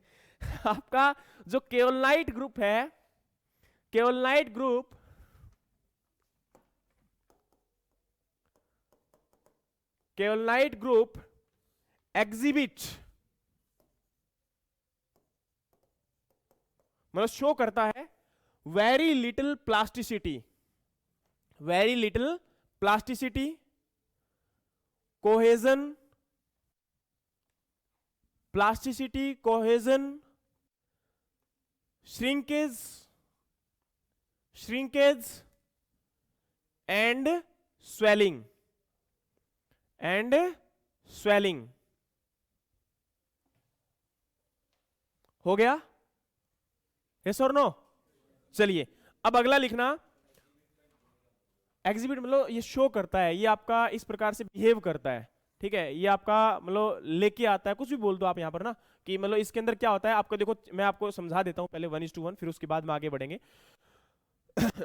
आपका जो केओलिनाइट ग्रुप है, केओलिनाइट ग्रुप एग्जिबिट मतलब शो करता है very little plasticity, very little plasticity, cohesion, plasticity, cohesion, shrinkage and swelling हो गया, यस और नो। चलिए अब अगला लिखना, एग्जिबिट मतलब ये शो करता है, ये आपका इस प्रकार से बिहेव करता है, ठीक है, ये आपका मतलब लेके आता है, कुछ भी बोल दो आप यहां पर ना कि मतलब इसके अंदर क्या होता है आपको। देखो मैं आपको समझा देता हूं पहले 1:1, फिर उसके बाद में आगे बढ़ेंगे।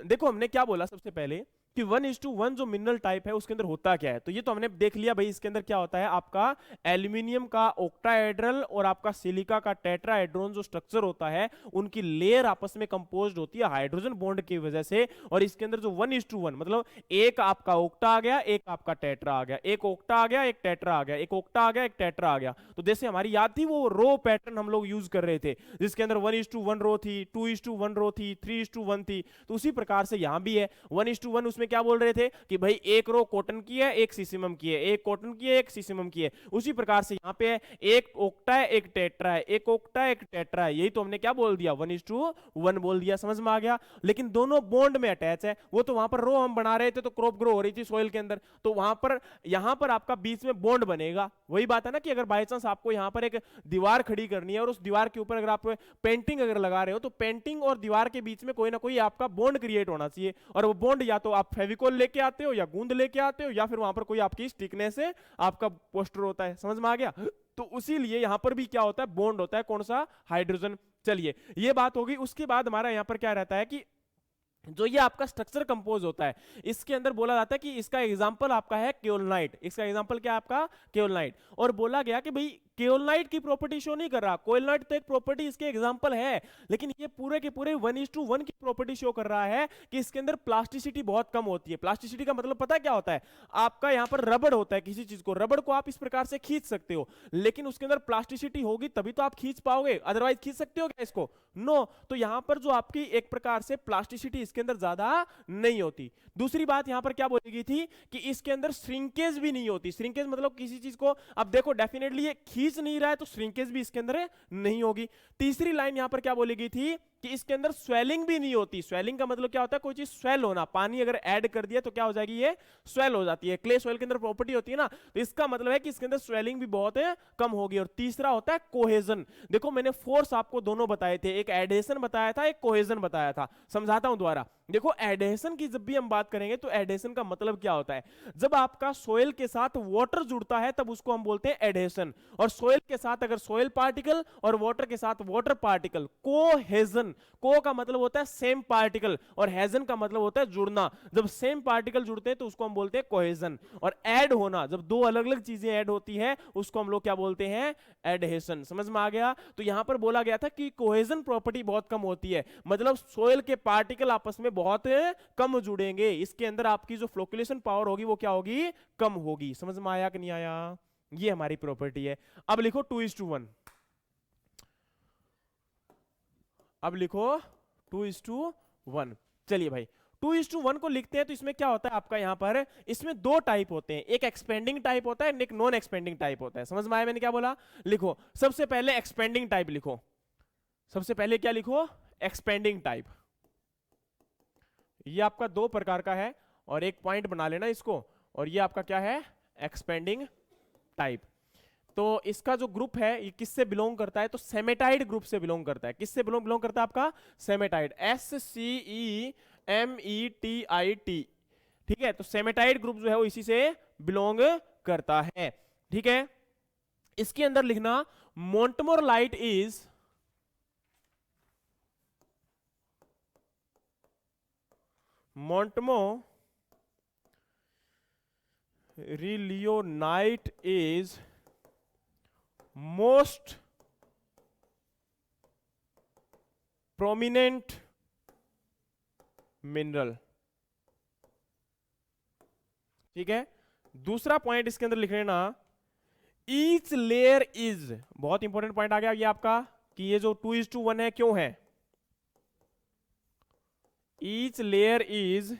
देखो हमने क्या बोला सबसे पहले कि 1:1 जो मिनरल टाइप है उसके अंदर होता क्या है, तो ये तो हमने देख लिया भाई। इसके अंदर क्या होता है, आपका एल्यूमिनियम का ऑक्टाहेड्रल और आपका सिलिका का टेट्राहेड्रॉन जो स्ट्रक्चर होता है, उनकी लेयर आपस में कंपोज्ड होती है हाइड्रोजन बॉन्ड की वजह से। और इसके अंदर जो 1:1 मतलब एक आपका ऑक्टा आ गया, एक आपका टेट्रा आ गया, एक ऑक्टा आ गया, एक टेट्रा आ गया, एक ऑक्टा आ गया, एक टेट्रा आ गया। तो जैसे हमारी याद थी वो रो पैटर्न हम लोग यूज कर रहे थे, जिसके अंदर 1:1 रो थी, 2:1 रो थी, 3:1 थी। तो उसी प्रकार से यहां भी है 1:1, उसमें क्या बोल रहे थे कि भाई एक रो कॉटन की है, एक सीसिमम की है, एक कॉटन की है, एक सीसिमम की है। उसी प्रकार से यहां पे है एक ओक्टा है, एक टेट्रा है, एक ओक्टा है, एक टेट्रा है। यही तो हमने क्या बोल दिया, 1:1 बोल दिया, समझ में आ गया। लेकिन दोनों बॉन्ड में अटैच है, वो तो वहां पर रो हम बना रहे थे तो क्रॉप ग्रो हो रही थी सोइल के अंदर, तो वहां पर यहां पर आपका बीच में बॉन्ड बनेगा। वही बात है ना कि अगर बाय चांस आपको यहां पर एक दीवार खड़ी करनी है और उस दीवार के ऊपर अगर आप पेंटिंग अगर लगा रहे हो, तो पेंटिंग और दीवार के बीच में कोई ना कोई आपका बॉन्ड क्रिएट होना चाहिए, और वो बॉन्ड या तो आप फेविकॉल लेके आते हो या गूंद लेके आते हो या फिर वहां पर कोई आपकी स्टिकनेस है, आपका पोस्टर होता है, समझ में आ गया। तो उसी लिए यहां पर भी क्या होता है, बॉन्ड होता है, कौन सा, हाइड्रोजन। चलिए ये बात होगी। उसके बाद हमारा यहां पर क्या रहता है कि जो ये आपका स्ट्रक्चर कंपोज होता है, इसके अंदर बोला जाता है कि इसका एग्जांपल आपका है केओलनाइट। इसका एग्जांपल क्या है आपका, केओलनाइट। और बोला गया कि भाई केओलनाइट की प्रॉपर्टी शो नहीं कर रहा, कोएलनाइट तो एक प्रॉपर्टी इसके एग्जांपल है, लेकिन ये पूरे के पूरे 1:1 की प्रॉपर्टी शो कर रहा है कि इसके अंदर प्लास्टिसिटी बहुत कम होती है। प्लास्टिसिटी का मतलब पता है क्या होता है, आपका यहां पर रबड़ होता है, किसी चीज को, रबड़ को आप इस प्रकार से खींच सकते हो, लेकिन उसके अंदर प्लास्टिसिटी होगी तभी तो आप खींच पाओगे, अदरवाइज खींच सकते हो क्या इसको, नो। तो यहां पर जो आपकी एक प्रकार से प्लास्टिसिटी इसके अंदर ज्यादा नहीं होती। दूसरी बात यहां पर क्या बोली गई थी कि इसके अंदर श्रिंकेज भी नहीं होती। श्रिंकेज मतलब किसी चीज को, अब देखो डेफिनेटली ये खींच नहीं रहा है तो श्रिंकेज भी इसके अंदर नहीं होगी। तीसरी लाइन यहां पर क्या बोली गई थी कि इसके अंदर स्वेलिंग भी नहीं होती। स्वेलिंग का मतलब क्या होता है, कोई चीज स्वेल होना, पानी अगर ऐड कर दिया तो क्या हो जाएगी, ये स्वेल हो जाती है। क्ले सॉइल के अंदर प्रॉपर्टी होती है ना, तो इसका मतलब है कि इसके अंदर स्वेलिंग भी बहुत कम होगी। और तीसरा होता है कोहेजन। देखो मैंने फोर्स आपको दोनों बताए थे, एक एडेशन बताया था, एक कोहेजन बताया था। समझाता हूं दोबारा। देखो एडेशन की जब भी हम बात करेंगे तो एडेशन का मतलब क्या होता है, जब आपका सोयल के साथ वाटर जुड़ता है तब उसको हम बोलते हैं एडेशन। और सोयल के साथ अगर सोयल पार्टिकल और वाटर के साथ वाटर पार्टिकल, कोहेजन। को का मतलब होता है सेम पार्टिकल और हेजन का मतलब होता है जुड़ना। जब सेम पार्टिकल जुड़ते हैं तो उसको हम बोलते हैं कोहेजन। और ऐड होना, जब दो अलग अलग चीजें ऐड होती है उसको हम लोग क्या बोलते हैं, एडहेशन। समझ में आ गया। तो यहां पर बोला गया था कि कोहेजन प्रॉपर्टी बहुत कम होती है, मतलब सोयल के पार्टिकल आपस में बहुत कम जुड़ेंगे, इसके अंदर आपकी जो फ्लोकुलेशन पावर होगी वो क्या होगी, कम होगी। समझ में आया कि नहीं आया, ये हमारी प्रॉपर्टी है। अब लिखो 2:1। अब लिखो 2:1। चलिए भाई 2:1 को लिखते हैं तो इसमें क्या होता है आपका, यहां पर इसमें दो टाइप होते हैं, एक एक्सपेंडिंग टाइप होता है, एक नॉन एक्सपेंडिंग टाइप होता है। समझ में आया मैंने क्या बोला। लिखो सबसे पहले एक्सपेंडिंग टाइप लिखो, सबसे पहले क्या लिखो, एक्सपेंडिंग टाइप। ये आपका दो प्रकार का है और एक पॉइंट बना लेना इसको। और ये आपका क्या है, एक्सपेंडिंग टाइप। तो इसका जो ग्रुप है ये किससे बिलोंग करता है, तो सेमेटाइड ग्रुप से बिलोंग करता है। किससे बिलोंग करता है आपका, सेमेटाइड, SCEMETIT। ठीक है, तो सेमेटाइड ग्रुप जो है वो इसी से बिलोंग करता है। ठीक है, इसके अंदर लिखना montmorillonite is montmorillonite is most prominent mineral. ठीक है, दूसरा पॉइंट इसके अंदर लिख लेना, ईच लेयर इज, बहुत इंपॉर्टेंट पॉइंट आ गया ये आपका कि ये जो 2:1 है क्यों है, each layer is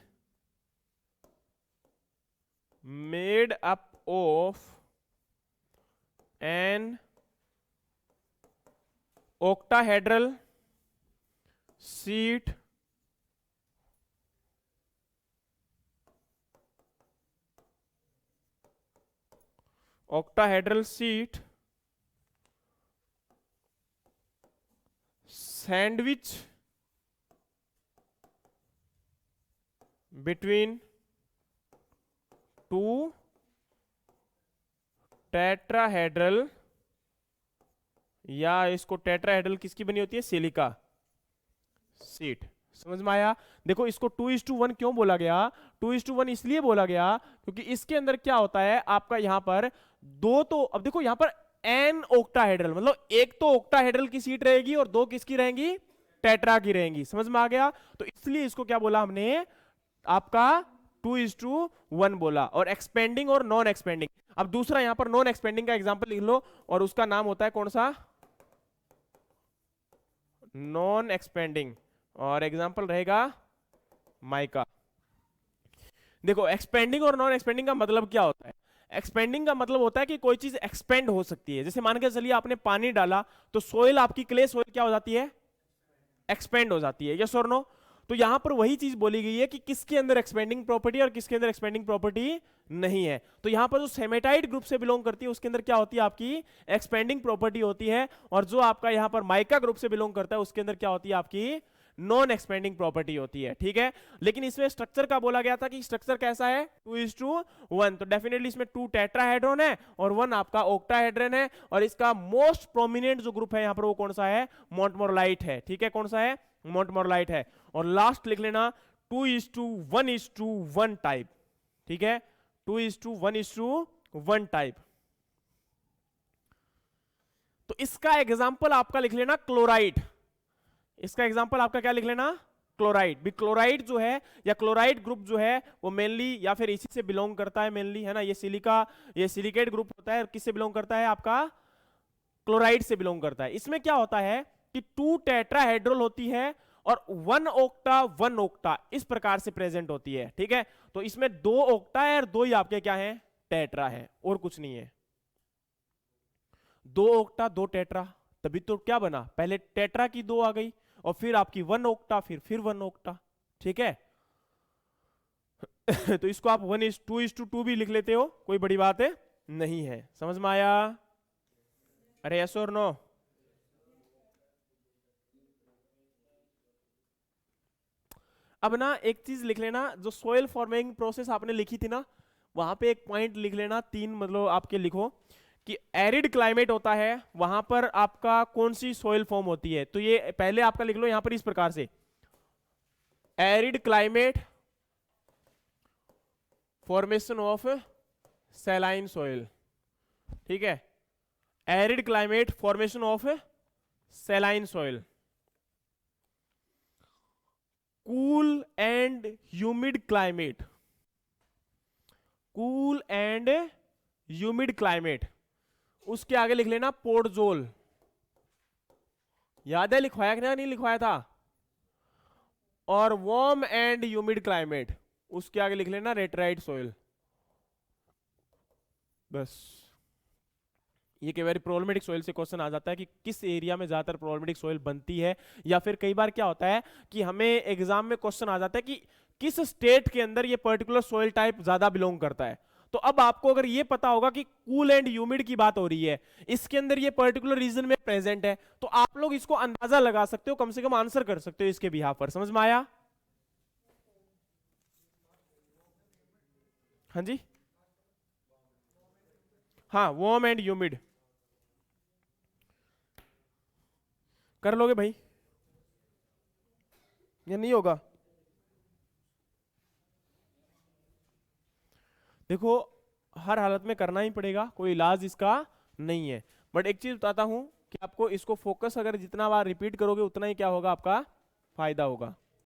made up of an octahedral sheet sandwich between two tetrahedral, या इसको टेट्राहेड्रल किसकी बनी होती है, सिलिका सीट। समझ में आया। देखो इसको 2:1 क्यों बोला गया, 2:1 इसलिए बोला गया क्योंकि इसके अंदर क्या होता है आपका, यहां पर दो, तो अब देखो यहां पर एन ऑक्टाहेड्रल, मतलब एक तो ऑक्टाहेड्रल की सीट रहेगी और दो किसकी रहेंगी, टेट्रा की रहेंगी। समझ में आ गया। तो इसलिए इसको क्या बोला हमने, आपका 2:1 बोला। और एक्सपेंडिंग और नॉन एक्सपेंडिंग, अब दूसरा यहां पर नॉन एक्सपेंडिंग का एग्जांपल लिख लो और उसका नाम होता है कौन सा, नॉन एक्सपेंडिंग, और एग्जांपल रहेगा माइका। देखो एक्सपेंडिंग और नॉन एक्सपेंडिंग का मतलब क्या होता है, एक्सपेंडिंग का मतलब होता है कि कोई चीज एक्सपेंड हो सकती है। जैसे मान के चलिए आपने पानी डाला तो सोइल, आपकी क्ले सोइल क्या हो जाती है, एक्सपेंड हो जाती है, यस और नो। तो यहां पर वही चीज बोली गई है कि किसके अंदर एक्सपेंडिंग प्रॉपर्टी और किसके अंदर एक्सपेंडिंग प्रॉपर्टी नहीं है। तो यहां पर जो सेमेटाइड ग्रुप से बिलोंग करती है उसके अंदर क्या होती है, आपकी एक्सपेंडिंग प्रॉपर्टी होती है। और जो आपका यहां पर माइका ग्रुप से बिलोंग करता है उसके अंदर क्या होती है, आपकी नॉन एक्सपेंडिंग प्रॉपर्टी होती है, ठीक है। लेकिन इसमें स्ट्रक्चर का बोला गया था कि स्ट्रक्चर कैसा है, 2:1, तो डेफिनेटली इसमें 2 टेट्राहेड्रॉन है और 1 आपका ऑक्टाहेड्रॉन है, और इसका मोस्ट प्रोमिनेंट जो ग्रुप है यहां पर वो कौन सा है, मोंटमोरलाइट है, ठीक है। कौन सा है, मोंटमोरलाइट है। और लास्ट लिख लेना 2:1:1 टाइप, ठीक है, 2:1:1 टाइप। तो इसका एग्जांपल आपका लिख लेना क्लोराइड, इसका एग्जांपल आपका क्या लिख लेना, क्लोराइड भी। क्लोराइड जो है या क्लोराइड ग्रुप जो है वो मेनली या फिर इसी से बिलोंग करता है मेनली, है ना। ये सिलिका, ये सिलिकेट ग्रुप होता है, किससे बिलोंग करता है, आपका क्लोराइड से बिलोंग करता है। इसमें क्या होता है कि 2 टेट्राहेड्रल होती है और 1 ऑक्टा 1 ऑक्टा इस प्रकार से प्रेजेंट होती है, ठीक है। तो इसमें 2 ऑक्टा है और 2 ही आपके क्या है, टेट्रा है, और कुछ नहीं है। 2 ऑक्टा 2 टेट्रा, तभी तो क्या बना, पहले टेट्रा की 2 आ गई और फिर आपकी 1 ऑक्टा, फिर 1 ऑक्टा, ठीक है। तो इसको आप 1:2:2 भी लिख लेते हो, कोई बड़ी बात है नहीं है। समझ में आया, अरे यस और नो। अब ना एक चीज लिख लेना, जो सोयल फॉर्मिंग प्रोसेस आपने लिखी थी ना, वहां पे एक पॉइंट लिख लेना, 3 मतलब आपके लिखो कि एरिड क्लाइमेट होता है वहां पर आपका कौन सी सोयल फॉर्म होती है। तो ये पहले आपका लिख लो यहां पर इस प्रकार से, arid climate formation of saline soil, ठीक है, arid climate formation of saline soil. Cool and humid climate, cool and humid climate, उसके आगे लिख लेना पोर्टजोल। याद है लिखवाया कि नहीं लिखवाया था। और वार्म एंड ह्यूमिड क्लाइमेट, उसके आगे लिख लेना रेटराइट सोइल। बस ये कई बार प्रॉब्लमेटिक सोइल से क्वेश्चन आ जाता है कि किस एरिया में ज्यादातर प्रॉब्लमेटिक सोइल बनती है, या फिर कई बार क्या होता है कि हमें एग्जाम में क्वेश्चन आ जाता है कि किस स्टेट के अंदर ये पर्टिकुलर सोइल टाइप ज्यादा बिलोंग करता है। तो अब आपको अगर ये पता होगा कि कूल एंड ह्यूमिड की बात हो रही है, इसके अंदर ये पर्टिकुलर रीजन में प्रेजेंट है, तो आप लोग इसको अंदाजा लगा सकते हो, कम से कम आंसर कर सकते हो इसके बिहाफ पर। समझ में आया, हाँ जी, हाँ, वार्म एंड ह्यूमिड कर लोगे भाई या नहीं होगा। देखो हर हालत में करना ही पड़ेगा, कोई इलाज इसका नहीं है। बट एक चीज बताता हूं कि आपको इसको फोकस अगर जितना बार रिपीट करोगे उतना ही क्या होगा, आपका फायदा होगा।